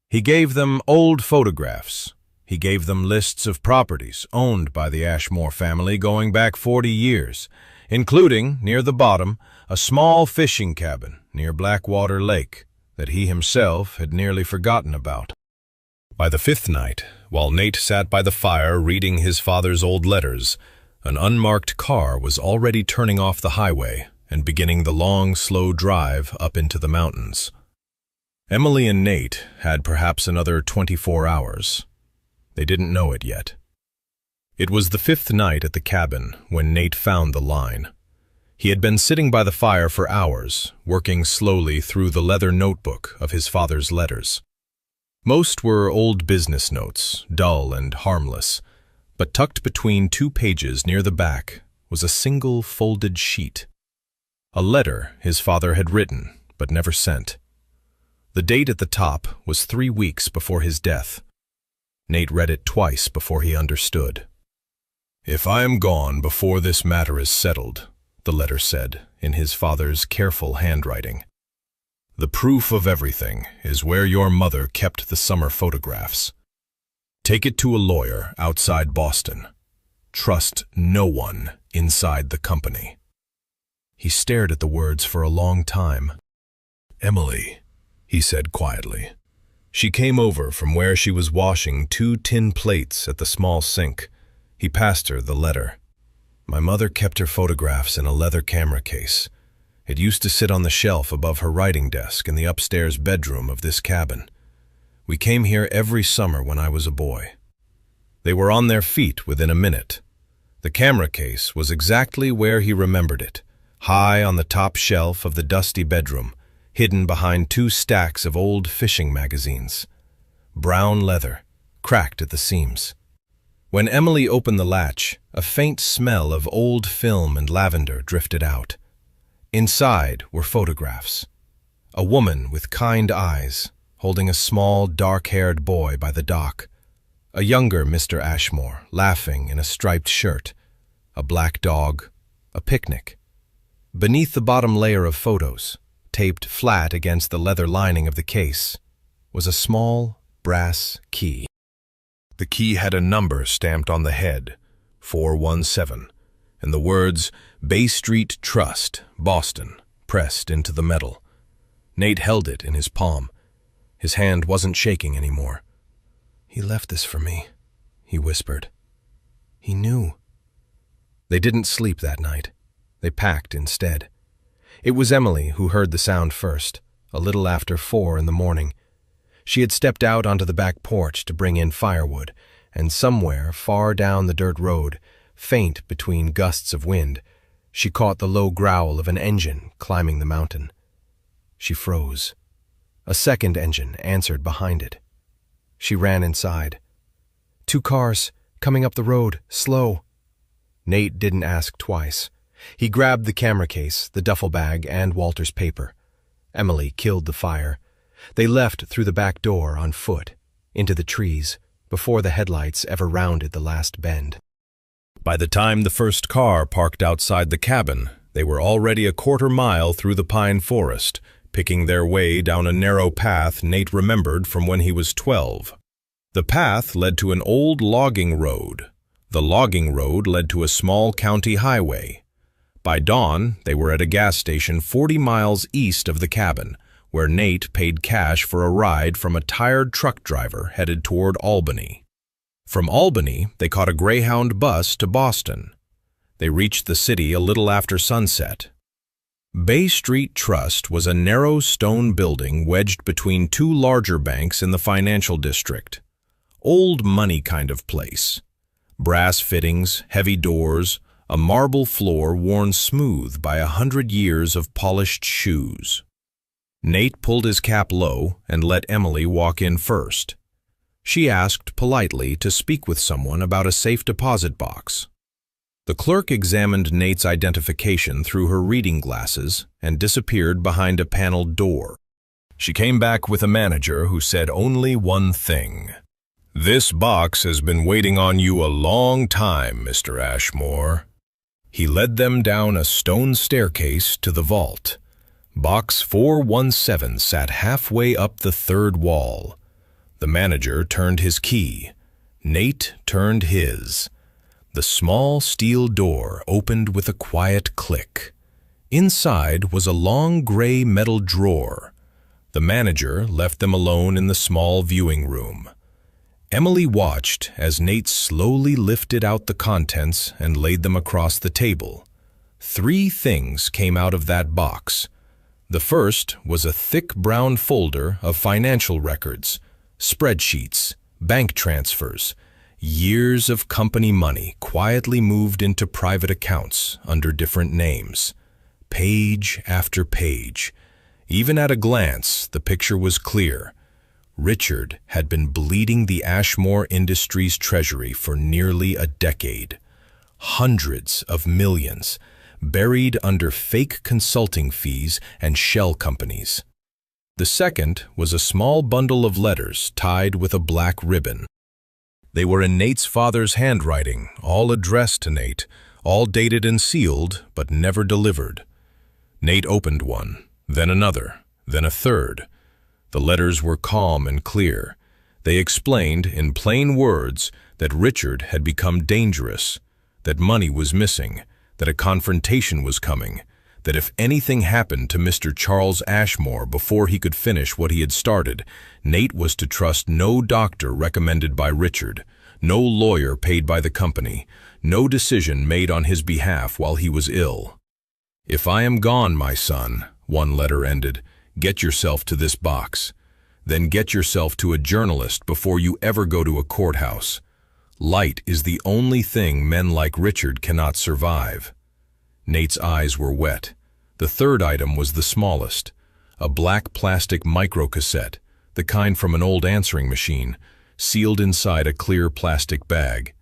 He gave them old photographs. He gave them lists of properties owned by the Ashmore family going back 40 years, including, near the bottom, a small fishing cabin near Blackwater Lake that he himself had nearly forgotten about. By the 5th night, while Nate sat by the fire reading his father's old letters, an unmarked car was already turning off the highway and beginning the long, slow drive up into the mountains. Emily and Nate had perhaps another 24 hours. They didn't know it yet. It was the 5th night at the cabin when Nate found the line. He had been sitting by the fire for hours, working slowly through the leather notebook of his father's letters. Most were old business notes, dull and harmless, but tucked between 2 pages near the back was a single folded sheet. A letter his father had written, but never sent. The date at the top was 3 weeks before his death. Nate read it twice before he understood. "If I am gone before this matter is settled," the letter said, in his father's careful handwriting, "the proof of everything is where your mother kept the summer photographs. Take it to a lawyer outside Boston. Trust no one inside the company." He stared at the words for a long time. "Emily," he said quietly. She came over from where she was washing 2 tin plates at the small sink. He passed her the letter. "My mother kept her photographs in a leather camera case. It used to sit on the shelf above her writing desk in the upstairs bedroom of this cabin. We came here every summer when I was a boy." They were on their feet within a minute. The camera case was exactly where he remembered it, high on the top shelf of the dusty bedroom, hidden behind 2 stacks of old fishing magazines. Brown leather, cracked at the seams. When Emily opened the latch, a faint smell of old film and lavender drifted out. Inside were photographs. A woman with kind eyes, holding a small, dark-haired boy by the dock. A younger Mr. Ashmore, laughing in a striped shirt. A black dog. A picnic. Beneath the bottom layer of photos, taped flat against the leather lining of the case, was a small brass key. The key had a number stamped on the head, 417, and the words Bay Street Trust, Boston, pressed into the metal. Nate held it in his palm. His hand wasn't shaking anymore. "He left this for me," he whispered. "He knew." They didn't sleep that night. They packed instead. It was Emily who heard the sound first, a little after 4 in the morning. She had stepped out onto the back porch to bring in firewood, and somewhere far down the dirt road, faint between gusts of wind, she caught the low growl of an engine climbing the mountain. She froze. A second engine answered behind it. She ran inside. "2 cars, coming up the road, slow." Nate didn't ask twice. He grabbed the camera case, the duffel bag, and Walter's paper. Emily killed the fire. They left through the back door on foot, into the trees, before the headlights ever rounded the last bend. By the time the first car parked outside the cabin, they were already a quarter-mile through the pine forest, picking their way down a narrow path Nate remembered from when he was 12. The path led to an old logging road. The logging road led to a small county highway. By dawn, they were at a gas station 40 miles east of the cabin, where Nate paid cash for a ride from a tired truck driver headed toward Albany. From Albany, they caught a Greyhound bus to Boston. They reached the city a little after sunset. Bay Street Trust was a narrow stone building wedged between 2 larger banks in the financial district. Old money kind of place. Brass fittings, heavy doors, a marble floor worn smooth by 100 years of polished shoes. Nate pulled his cap low and let Emily walk in first. She asked politely to speak with someone about a safe deposit box. The clerk examined Nate's identification through her reading glasses and disappeared behind a paneled door. She came back with a manager who said only one thing. "This box has been waiting on you a long time, Mr. Ashmore." He led them down a stone staircase to the vault. Box 417 sat halfway up the 3rd wall. The manager turned his key. Nate turned his. The small steel door opened with a quiet click. Inside was a long gray metal drawer. The manager left them alone in the small viewing room. Emily watched as Nate slowly lifted out the contents and laid them across the table. 3 things came out of that box. The first was a thick brown folder of financial records, spreadsheets, bank transfers, years of company money quietly moved into private accounts under different names. Page after page. Even at a glance, the picture was clear. Richard had been bleeding the Ashmore Industries treasury for nearly a decade. Hundreds of millions, buried under fake consulting fees and shell companies. The second was a small bundle of letters tied with a black ribbon. They were in Nate's father's handwriting, all addressed to Nate, all dated and sealed, but never delivered. Nate opened one, then another, then a third. The letters were calm and clear. They explained, in plain words, that Richard had become dangerous, that money was missing, that a confrontation was coming, that if anything happened to Mr. Charles Ashmore before he could finish what he had started, Nate was to trust no doctor recommended by Richard, no lawyer paid by the company, no decision made on his behalf while he was ill. "If I am gone, my son," one letter ended, "get yourself to this box. Then get yourself to a journalist before you ever go to a courthouse. Light is the only thing men like Richard cannot survive." Nate's eyes were wet. The third item was the smallest, a black plastic microcassette, the kind from an old answering machine, sealed inside a clear plastic bag.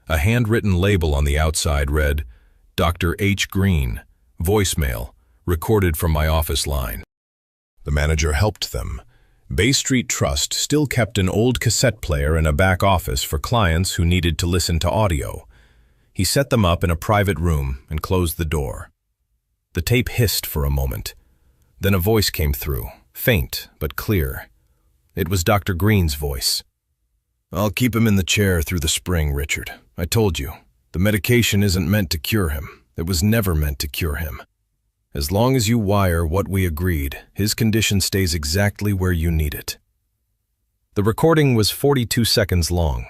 A handwritten label on the outside read, "Dr. H. Green, voicemail, recorded from my office line." The manager helped them. Bay Street Trust still kept an old cassette player in a back office for clients who needed to listen to audio. He set them up in a private room and closed the door. The tape hissed for a moment. Then a voice came through, faint but clear. It was Dr. Green's voice. "I'll keep him in the chair through the spring, Richard. I told you, the medication isn't meant to cure him. It was never meant to cure him." As long as you wire what we agreed, his condition stays exactly where you need it." The recording was 42 seconds long.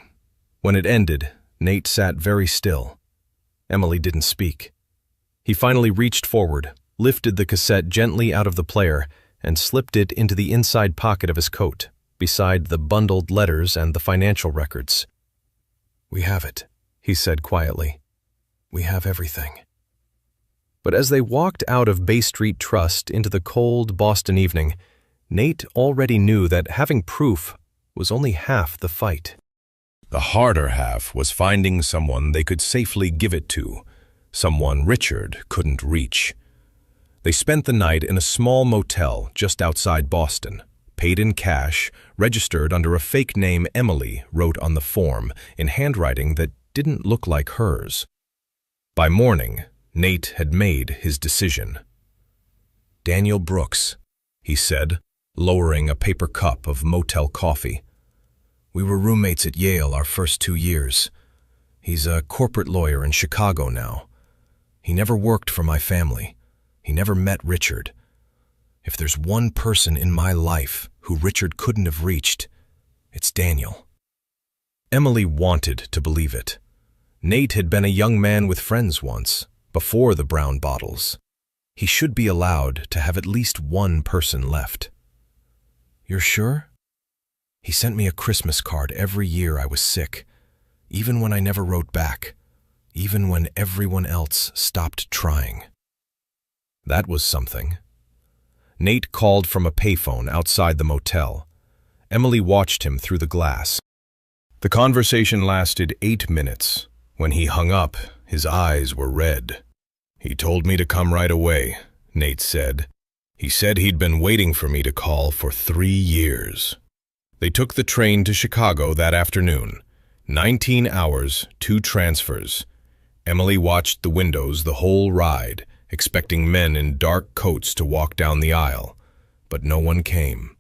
When it ended, Nate sat very still. Emily didn't speak. He finally reached forward, lifted the cassette gently out of the player, and slipped it into the inside pocket of his coat, beside the bundled letters and the financial records. "We have it," he said quietly. "We have everything." But as they walked out of Bay Street Trust into the cold Boston evening, Nate already knew that having proof was only half the fight. The harder half was finding someone they could safely give it to, someone Richard couldn't reach. They spent the night in a small motel just outside Boston, paid in cash, registered under a fake name Emily wrote on the form in handwriting that didn't look like hers. By morning, Nate had made his decision. "Daniel Brooks," he said, lowering a paper cup of motel coffee. "We were roommates at Yale our first 2 years. He's a corporate lawyer in Chicago now. He never worked for my family. He never met Richard. If there's one person in my life who Richard couldn't have reached, it's Daniel." Emily wanted to believe it. Nate had been a young man with friends once, before the brown bottles. He should be allowed to have at least one person left. "You're sure? He sent me a Christmas card every year I was sick, even when I never wrote back, even when everyone else stopped trying." That was something. Nate called from a payphone outside the motel. Emily watched him through the glass. The conversation lasted 8 minutes. When he hung up, his eyes were red. "He told me to come right away," Nate said. "He said he'd been waiting for me to call for 3 years." They took the train to Chicago that afternoon. 19 hours, 2 transfers. Emily watched the windows the whole ride, expecting men in dark coats to walk down the aisle, but no one came.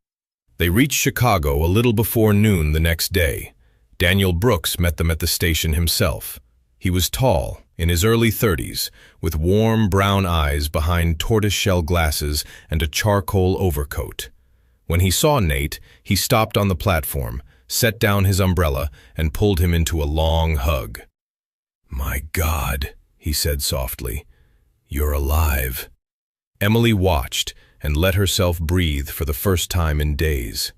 They reached Chicago a little before noon the next day. Daniel Brooks met them at the station himself. He was tall, in his early 30s, with warm brown eyes behind tortoiseshell glasses and a charcoal overcoat. When he saw Nate, he stopped on the platform, set down his umbrella, and pulled him into a long hug. "My God," he said softly, "you're alive." Emily watched and let herself breathe for the first time in days.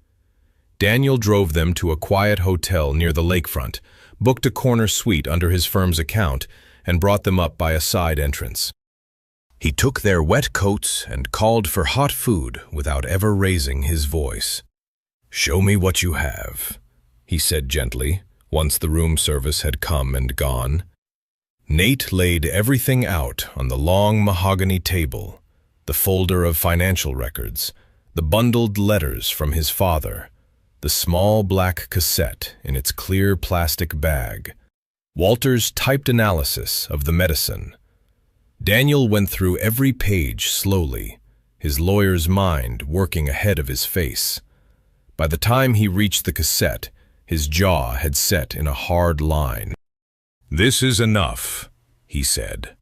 Daniel drove them to a quiet hotel near the lakefront, booked a corner suite under his firm's account, and brought them up by a side entrance. He took their wet coats and called for hot food without ever raising his voice. "Show me what you have," he said gently, once the room service had come and gone. Nate laid everything out on the long mahogany table, the folder of financial records, the bundled letters from his father, the small black cassette in its clear plastic bag, Walter's typed analysis of the medicine. Daniel went through every page slowly, his lawyer's mind working ahead of his face. By the time he reached the cassette, his jaw had set in a hard line. "This is enough," he said.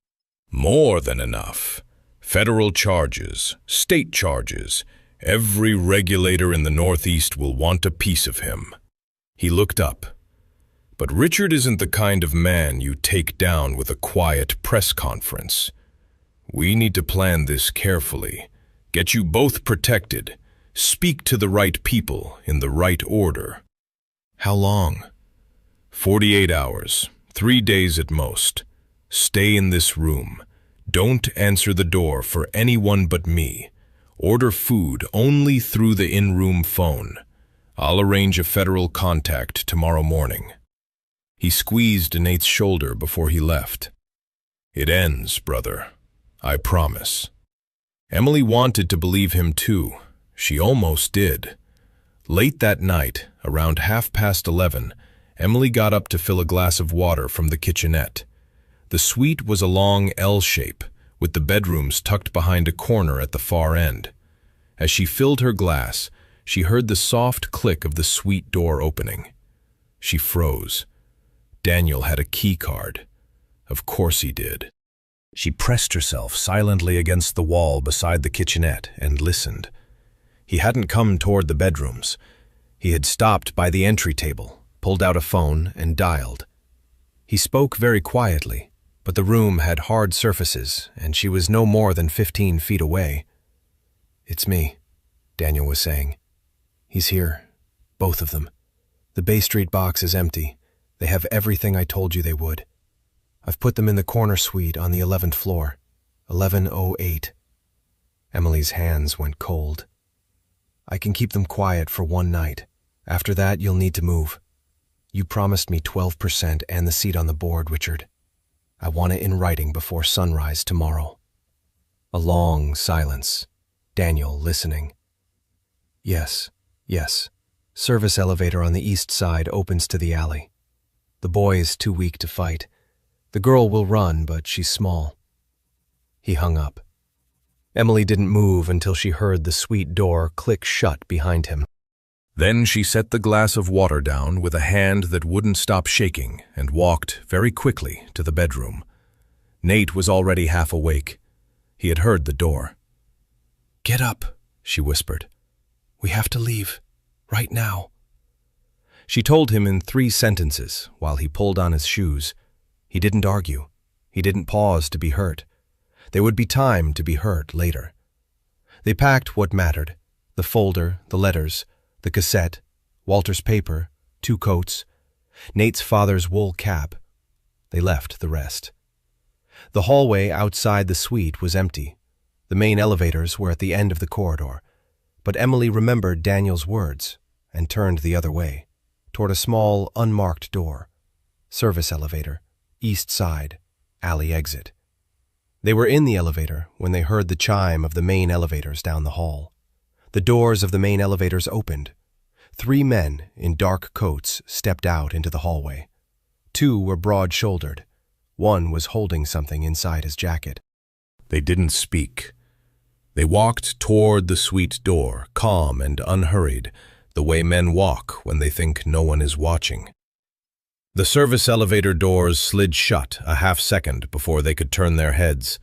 "More than enough. Federal charges, state charges. Every regulator in the Northeast will want a piece of him." He looked up. "But Richard isn't the kind of man you take down with a quiet press conference. We need to plan this carefully, get you both protected, speak to the right people in the right order." "How long?" 48 hours, 3 days at most. Stay in this room. Don't answer the door for anyone but me. Order food only through the in-room phone. I'll arrange a federal contact tomorrow morning." He squeezed Nate's shoulder before he left. "It ends, brother. I promise." Emily wanted to believe him too. She almost did. Late that night, around 11:30, Emily got up to fill a glass of water from the kitchenette. The suite was a long L shape, with the bedrooms tucked behind a corner at the far end. As she filled her glass, she heard the soft click of the suite door opening. She froze. Daniel had a key card. Of course he did. She pressed herself silently against the wall beside the kitchenette and listened. He hadn't come toward the bedrooms. He had stopped by the entry table, pulled out a phone, and dialed. He spoke very quietly, but the room had hard surfaces, and she was no more than 15 feet away. "It's me," Daniel was saying. "He's here. Both of them. The Bay Street box is empty. They have everything I told you they would. I've put them in the corner suite on the 11th floor, 1108. Emily's hands went cold. "I can keep them quiet for one night. After that, you'll need to move. You promised me 12% and the seat on the board, Richard. I want it in writing before sunrise tomorrow." A long silence. Daniel listening. "Yes, yes. Service elevator on the east side opens to the alley. The boy is too weak to fight. The girl will run, but she's small." He hung up. Emily didn't move until she heard the suite door click shut behind him. Then she set the glass of water down with a hand that wouldn't stop shaking and walked very quickly to the bedroom. Nate was already half awake. He had heard the door. "Get up," she whispered. "We have to leave. Right now." She told him in 3 sentences while he pulled on his shoes. He didn't argue. He didn't pause to be hurt. There would be time to be hurt later. They packed what mattered: the folder, the letters, the cassette, Walter's paper, 2 coats, Nate's father's wool cap. They left the rest. The hallway outside the suite was empty. The main elevators were at the end of the corridor, but Emily remembered Daniel's words and turned the other way, toward a small, unmarked door. Service elevator, east side, alley exit. They were in the elevator when they heard the chime of the main elevators down the hall. The doors of the main elevators opened. 3 men in dark coats stepped out into the hallway. 2 were broad-shouldered. 1 was holding something inside his jacket. They didn't speak. They walked toward the suite door, calm and unhurried, the way men walk when they think no one is watching. The service elevator doors slid shut a half-second before they could turn their heads.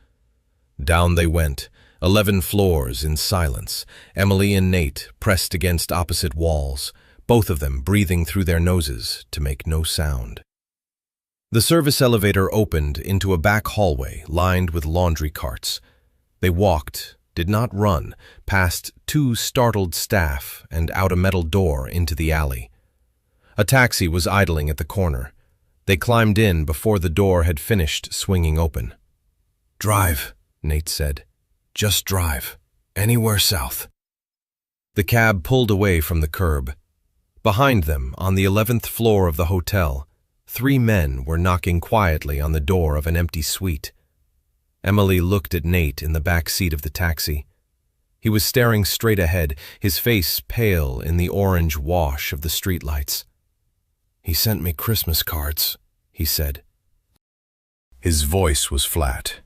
Down they went, 11 floors in silence, Emily and Nate pressed against opposite walls, both of them breathing through their noses to make no sound. The service elevator opened into a back hallway lined with laundry carts. They walked, did not run, past 2 startled staff and out a metal door into the alley. A taxi was idling at the corner. They climbed in before the door had finished swinging open. "Drive," Nate said. "Just drive. Anywhere south." The cab pulled away from the curb. Behind them, on the 11th floor of the hotel, 3 men were knocking quietly on the door of an empty suite. Emily looked at Nate in the back seat of the taxi. He was staring straight ahead, his face pale in the orange wash of the streetlights. "He sent me Christmas cards," he said. His voice was flat.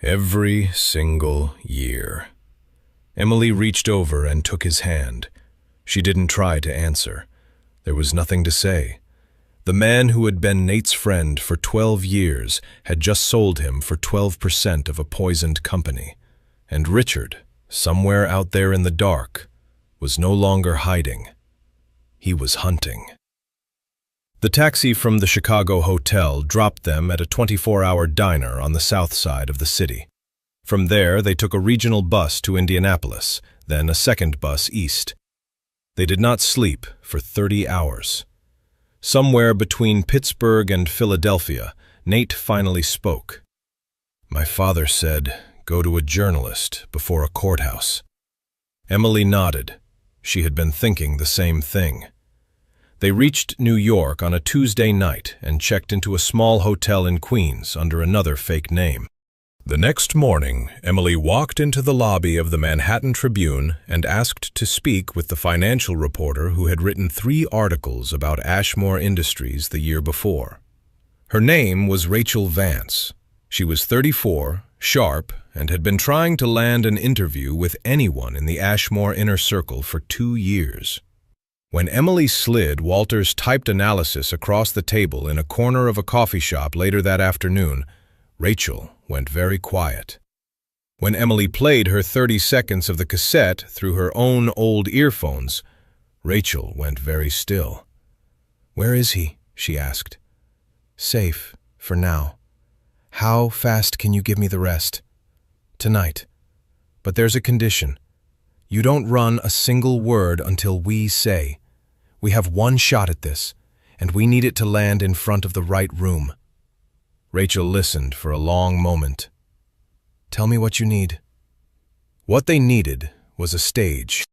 "Every single year." Emily reached over and took his hand. She didn't try to answer. There was nothing to say. The man who had been Nate's friend for 12 years had just sold him for 12% of a poisoned company. And Richard, somewhere out there in the dark, was no longer hiding. He was hunting. The taxi from the Chicago hotel dropped them at a 24-hour diner on the south side of the city. From there, they took a regional bus to Indianapolis, then a second bus east. They did not sleep for 30 hours. Somewhere between Pittsburgh and Philadelphia, Nate finally spoke. "My father said, go to a journalist before a courthouse." Emily nodded. She had been thinking the same thing. They reached New York on a Tuesday night and checked into a small hotel in Queens under another fake name. The next morning, Emily walked into the lobby of the Manhattan Tribune and asked to speak with the financial reporter who had written 3 articles about Ashmore Industries the year before. Her name was Rachel Vance. She was 34, sharp, and had been trying to land an interview with anyone in the Ashmore inner circle for 2 years. When Emily slid Walter's typed analysis across the table in a corner of a coffee shop later that afternoon, Rachel went very quiet. When Emily played her 30 seconds of the cassette through her own old earphones, Rachel went very still. "Where is he?" she asked. "Safe, for now. How fast can you give me the rest?" "Tonight. But there's a condition. You don't run a single word until we say. We have one shot at this, and we need it to land in front of the right room." Rachel listened for a long moment. "Tell me what you need." What they needed was a stage.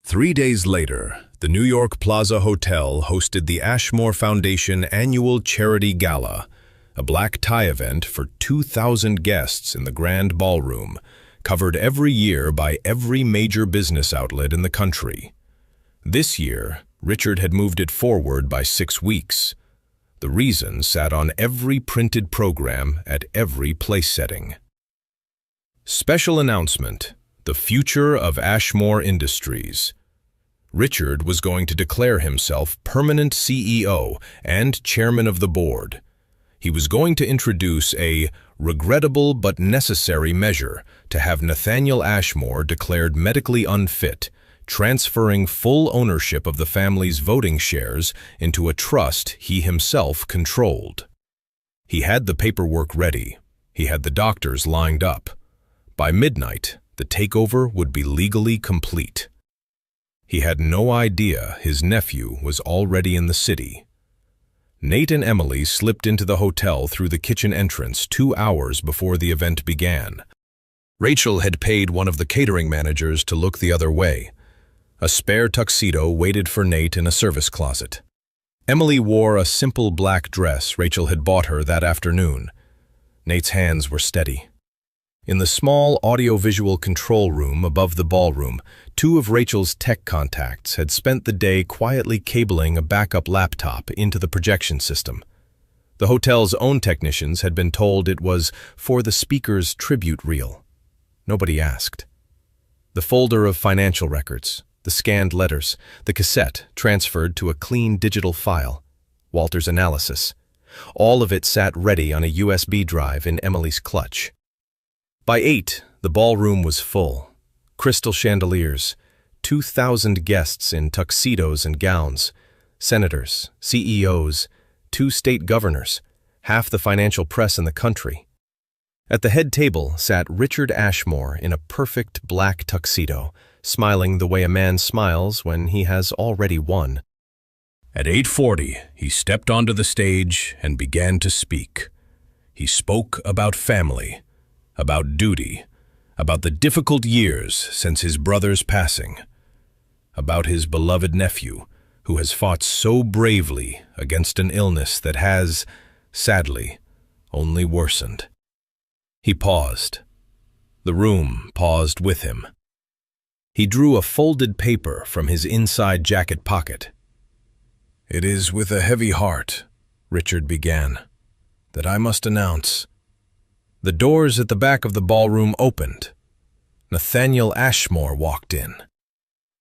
3 days later, the New York Plaza Hotel hosted the Ashmore Foundation annual charity gala, a black tie event for 2,000 guests in the grand ballroom, covered every year by every major business outlet in the country. This year, Richard had moved it forward by 6 weeks. The reason sat on every printed program at every place setting. Special announcement: the future of Ashmore Industries. Richard was going to declare himself permanent CEO and chairman of the board. He was going to introduce a regrettable but necessary measure to have Nathaniel Ashmore declared medically unfit, transferring full ownership of the family's voting shares into a trust he himself controlled. He had the paperwork ready. He had the doctors lined up. By midnight, the takeover would be legally complete. He had no idea his nephew was already in the city. Nate and Emily slipped into the hotel through the kitchen entrance 2 hours before the event began. Rachel had paid one of the catering managers to look the other way. A spare tuxedo waited for Nate in a service closet. Emily wore a simple black dress Rachel had bought her that afternoon. Nate's hands were steady. In the small audiovisual control room above the ballroom, 2 of Rachel's tech contacts had spent the day quietly cabling a backup laptop into the projection system. The hotel's own technicians had been told it was for the speaker's tribute reel. Nobody asked. The folder of financial records, the scanned letters, the cassette transferred to a clean digital file, Walter's analysis. All of it sat ready on a USB drive in Emily's clutch. By 8, the ballroom was full. Crystal chandeliers, 2,000 guests in tuxedos and gowns, senators, CEOs, 2 state governors, half the financial press in the country. At the head table sat Richard Ashmore in a perfect black tuxedo, smiling the way a man smiles when he has already won. At 8:40, he stepped onto the stage and began to speak. He spoke about family, about duty, about the difficult years since his brother's passing, about his beloved nephew, who has fought so bravely against an illness that has, sadly, only worsened. He paused. The room paused with him. He drew a folded paper from his inside jacket pocket. "It is with a heavy heart," Richard began, "that I must announce." The doors at the back of the ballroom opened. Nathaniel Ashmore walked in.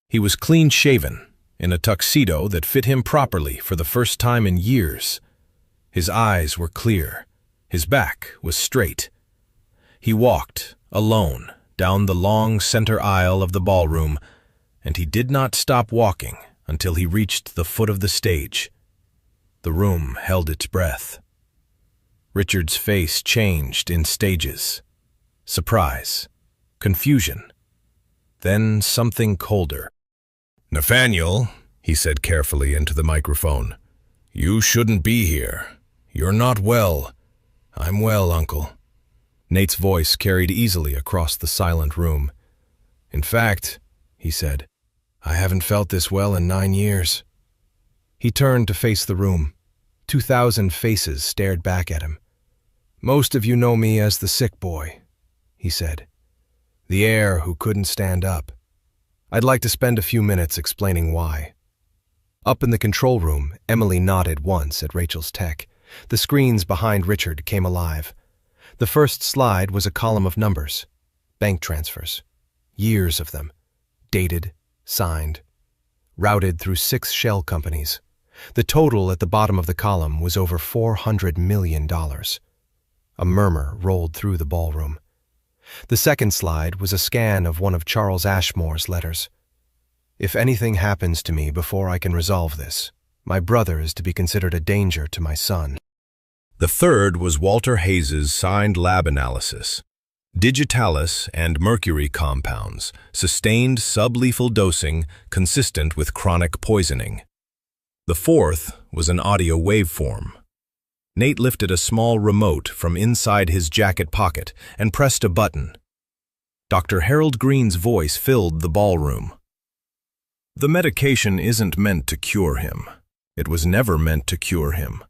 He was clean-shaven, in a tuxedo that fit him properly for the first time in years. His eyes were clear. His back was straight. He walked, alone, down the long center aisle of the ballroom, and he did not stop walking until he reached the foot of the stage. The room held its breath. Richard's face changed in stages. Surprise, confusion, then something colder. "Nathaniel," he said carefully into the microphone, "you shouldn't be here. You're not well." "I'm well, Uncle." Nate's voice carried easily across the silent room. "In fact," he said, "I haven't felt this well in 9 years." He turned to face the room. 2,000 faces stared back at him. "Most of you know me as the sick boy," he said. "The heir who couldn't stand up. I'd like to spend a few minutes explaining why." Up in the control room, Emily nodded once at Rachel's tech. The screens behind Richard came alive. The first slide was a column of numbers. Bank transfers. Years of them. Dated, signed. Routed through 6 shell companies. The total at the bottom of the column was over $400 million. A murmur rolled through the ballroom. The second slide was a scan of one of Charles Ashmore's letters. "If anything happens to me before I can resolve this, my brother is to be considered a danger to my son." The third was Walter Hayes's signed lab analysis. Digitalis and mercury compounds, sustained sublethal dosing consistent with chronic poisoning. The fourth was an audio waveform. Nate lifted a small remote from inside his jacket pocket and pressed a button. Dr. Harold Green's voice filled the ballroom. "The medication isn't meant to cure him. It was never meant to cure him.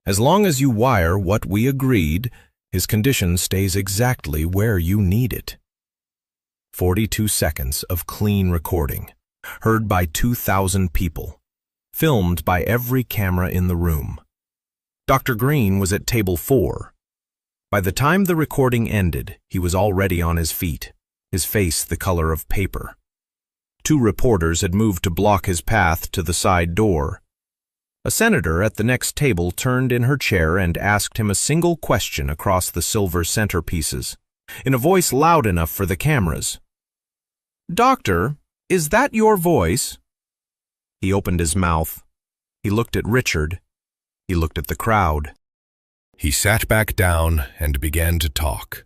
As long as you wire what we agreed, his condition stays exactly where you need it." 42 seconds of clean recording, heard by 2,000 people, filmed by every camera in the room. Dr. Green was at table 4. By the time the recording ended, he was already on his feet, his face the color of paper. 2 reporters had moved to block his path to the side door. A senator at the next table turned in her chair and asked him a single question across the silver centerpieces, in a voice loud enough for the cameras. "Doctor, is that your voice?" He opened his mouth. He looked at Richard. He looked at the crowd. He sat back down and began to talk.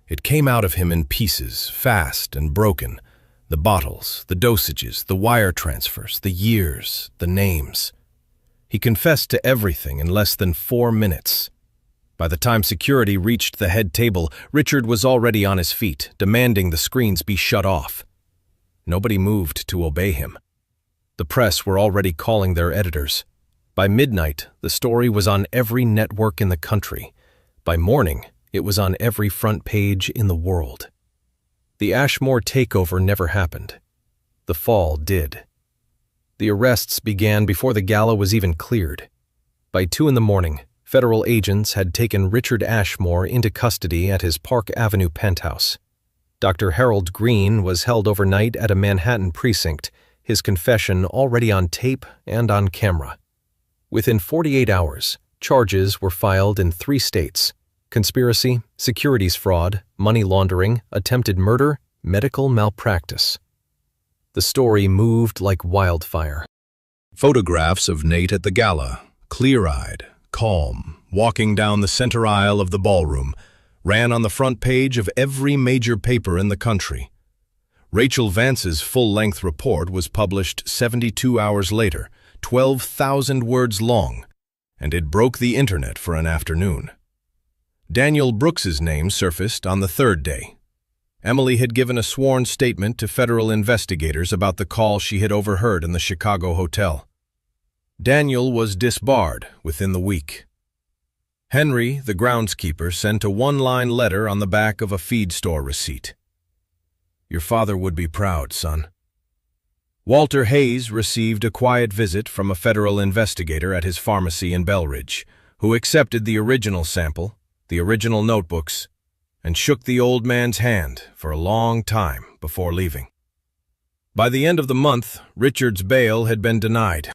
It came out of him in pieces, fast and broken. The bottles, the dosages, the wire transfers, the years, the names. He confessed to everything in less than 4 minutes. By the time security reached the head table, Richard was already on his feet, demanding the screens be shut off. Nobody moved to obey him. The press were already calling their editors. By midnight, the story was on every network in the country. By morning, it was on every front page in the world. The Ashmore takeover never happened. The fall did. The arrests began before the gala was even cleared. By 2 a.m, federal agents had taken Richard Ashmore into custody at his Park Avenue penthouse. Dr. Harold Green was held overnight at a Manhattan precinct, his confession already on tape and on camera. Within 48 hours, charges were filed in 3 states: conspiracy, securities fraud, money laundering, attempted murder, medical malpractice. The story moved like wildfire. Photographs of Nate at the gala, clear-eyed, calm, walking down the center aisle of the ballroom, ran on the front page of every major paper in the country. Rachel Vance's full-length report was published 72 hours later, 12,000 words long, and it broke the internet for an afternoon. Daniel Brooks's name surfaced on the 3rd day. Emily had given a sworn statement to federal investigators about the call she had overheard in the Chicago hotel. Daniel was disbarred within the week. Henry, the groundskeeper, sent a 1-line letter on the back of a feed store receipt. "Your father would be proud, son." Walter Hayes received a quiet visit from a federal investigator at his pharmacy in Belridge, who accepted the original sample, the original notebooks, and shook the old man's hand for a long time before leaving. By the end of the month, Richard's bail had been denied.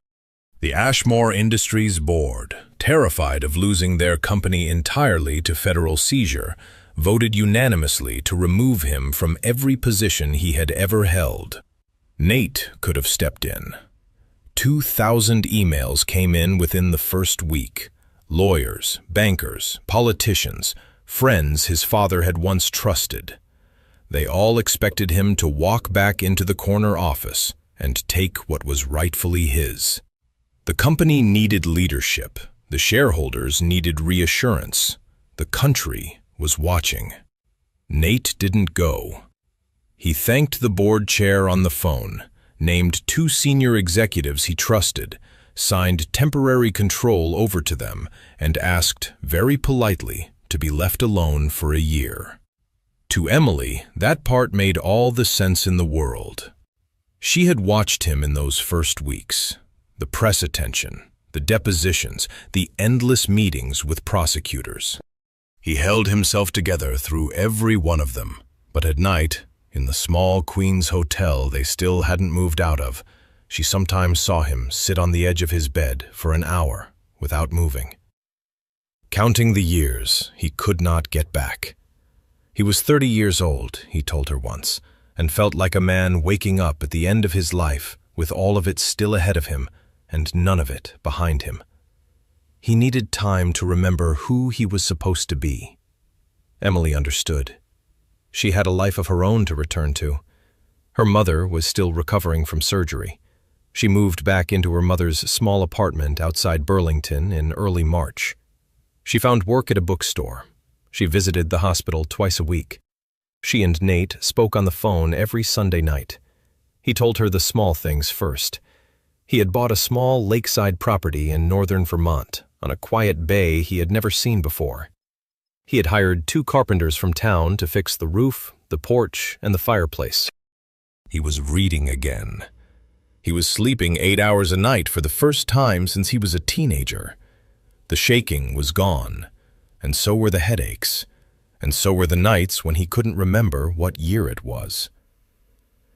The Ashmore Industries Board, terrified of losing their company entirely to federal seizure, voted unanimously to remove him from every position he had ever held. Nate could have stepped in. 2,000 emails came in within the first week. Lawyers, bankers, politicians, friends his father had once trusted. They all expected him to walk back into the corner office and take what was rightfully his. The company needed leadership. The shareholders needed reassurance. The country was watching. Nate didn't go. He thanked the board chair on the phone, named 2 senior executives he trusted, signed temporary control over to them, and asked, very politely, to be left alone for a year. To Emily, that part made all the sense in the world. She had watched him in those first weeks. The press attention, the depositions, the endless meetings with prosecutors. He held himself together through every one of them, but at night, in the small Queens hotel they still hadn't moved out of, she sometimes saw him sit on the edge of his bed for an hour without moving. counting the years he could not get back. He was 30 years old, he told her once, and felt like a man waking up at the end of his life with all of it still ahead of him and none of it behind him. He needed time to remember who he was supposed to be. Emily understood. She had a life of her own to return to. Her mother was still recovering from surgery. She moved back into her mother's small apartment outside Burlington in early March. She found work at a bookstore. She visited the hospital twice a week. She and Nate spoke on the phone every Sunday night. He told her the small things first. He had bought a small lakeside property in northern Vermont, on a quiet bay he had never seen before. He had hired 2 carpenters from town to fix the roof, the porch, and the fireplace. He was reading again. He was sleeping 8 hours a night for the first time since he was a teenager. The shaking was gone, and so were the headaches, and so were the nights when he couldn't remember what year it was.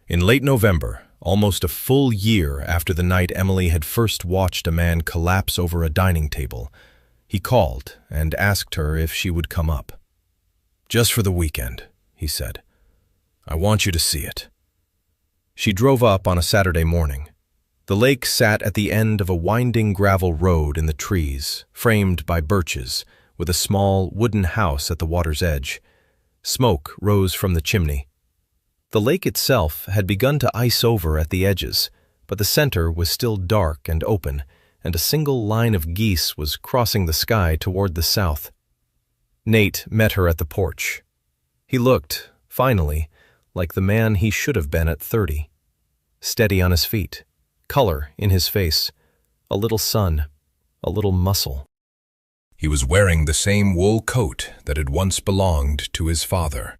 In late November, almost a full year after the night Emily had first watched a man collapse over a dining table, he called and asked her if she would come up. "Just for the weekend," he said. "I want you to see it." She drove up on a Saturday morning. The lake sat at the end of a winding gravel road in the trees, framed by birches, with a small wooden house at the water's edge. Smoke rose from the chimney. The lake itself had begun to ice over at the edges, but the center was still dark and open, and a single line of geese was crossing the sky toward the south. Nate met her at the porch. He looked, finally, like the man he should have been at 30. Steady on his feet, color in his face, a little sun, a little muscle. He was wearing the same wool coat that had once belonged to his father.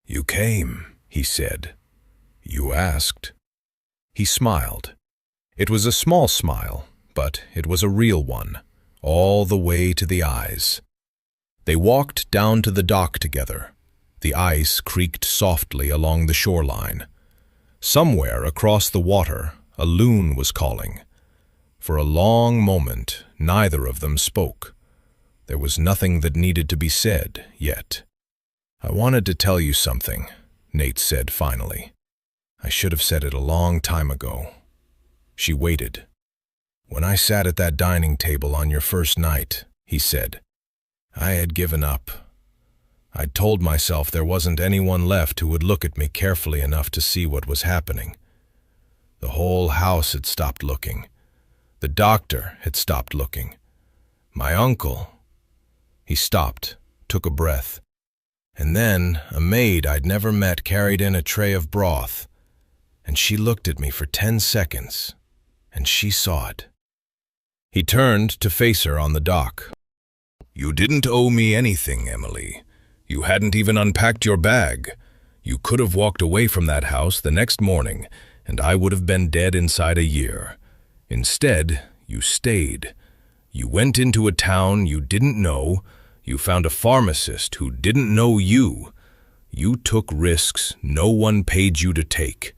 "You came," he said. "You asked." He smiled. It was a small smile, but it was a real one, all the way to the eyes. They walked down to the dock together. The ice creaked softly along the shoreline. Somewhere across the water, a loon was calling. For a long moment, neither of them spoke. There was nothing that needed to be said yet. "I wanted to tell you something," Nate said finally. "I should have said it a long time ago." She waited. "When I sat at that dining table on your first night," he said, "I had given up. I'd told myself there wasn't anyone left who would look at me carefully enough to see what was happening. The whole house had stopped looking. The doctor had stopped looking. My uncle—" He stopped, took a breath. "And then a maid I'd never met carried in a tray of broth, and she looked at me for 10 seconds, and she saw it." He turned to face her on the dock. "You didn't owe me anything, Emily. You hadn't even unpacked your bag. You could have walked away from that house the next morning, and I would have been dead inside a year. Instead, you stayed. You went into a town you didn't know. You found a pharmacist who didn't know you. You took risks no one paid you to take.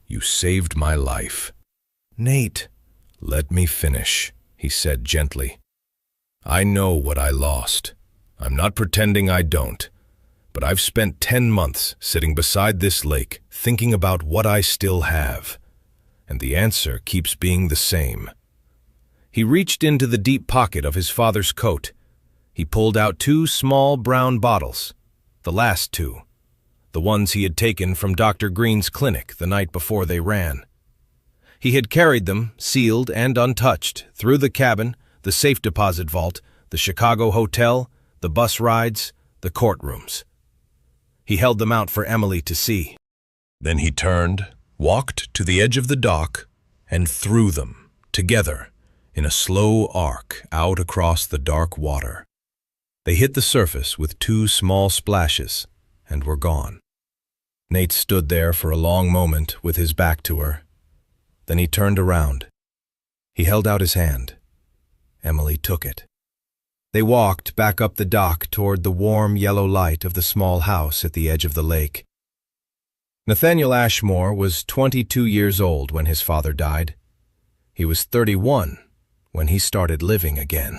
You saved my life." "Nate." "Let me finish," he said gently. "I know what I lost. I'm not pretending I don't. But I've spent 10 months sitting beside this lake thinking about what I still have. And the answer keeps being the same." He reached into the deep pocket of his father's coat. He pulled out 2 small brown bottles, the last 2, the ones he had taken from Dr. Green's clinic the night before they ran. He had carried them, sealed and untouched, through the cabin, the safe deposit vault, the Chicago hotel, the bus rides, the courtrooms. He held them out for Emily to see. Then he turned, walked to the edge of the dock, and threw them, together, in a slow arc out across the dark water. They hit the surface with 2 small splashes and were gone. Nate stood there for a long moment with his back to her. Then he turned around. He held out his hand. Emily took it. They walked back up the dock toward the warm yellow light of the small house at the edge of the lake. Nathaniel Ashmore was 22 years old when his father died. He was 31 when he started living again.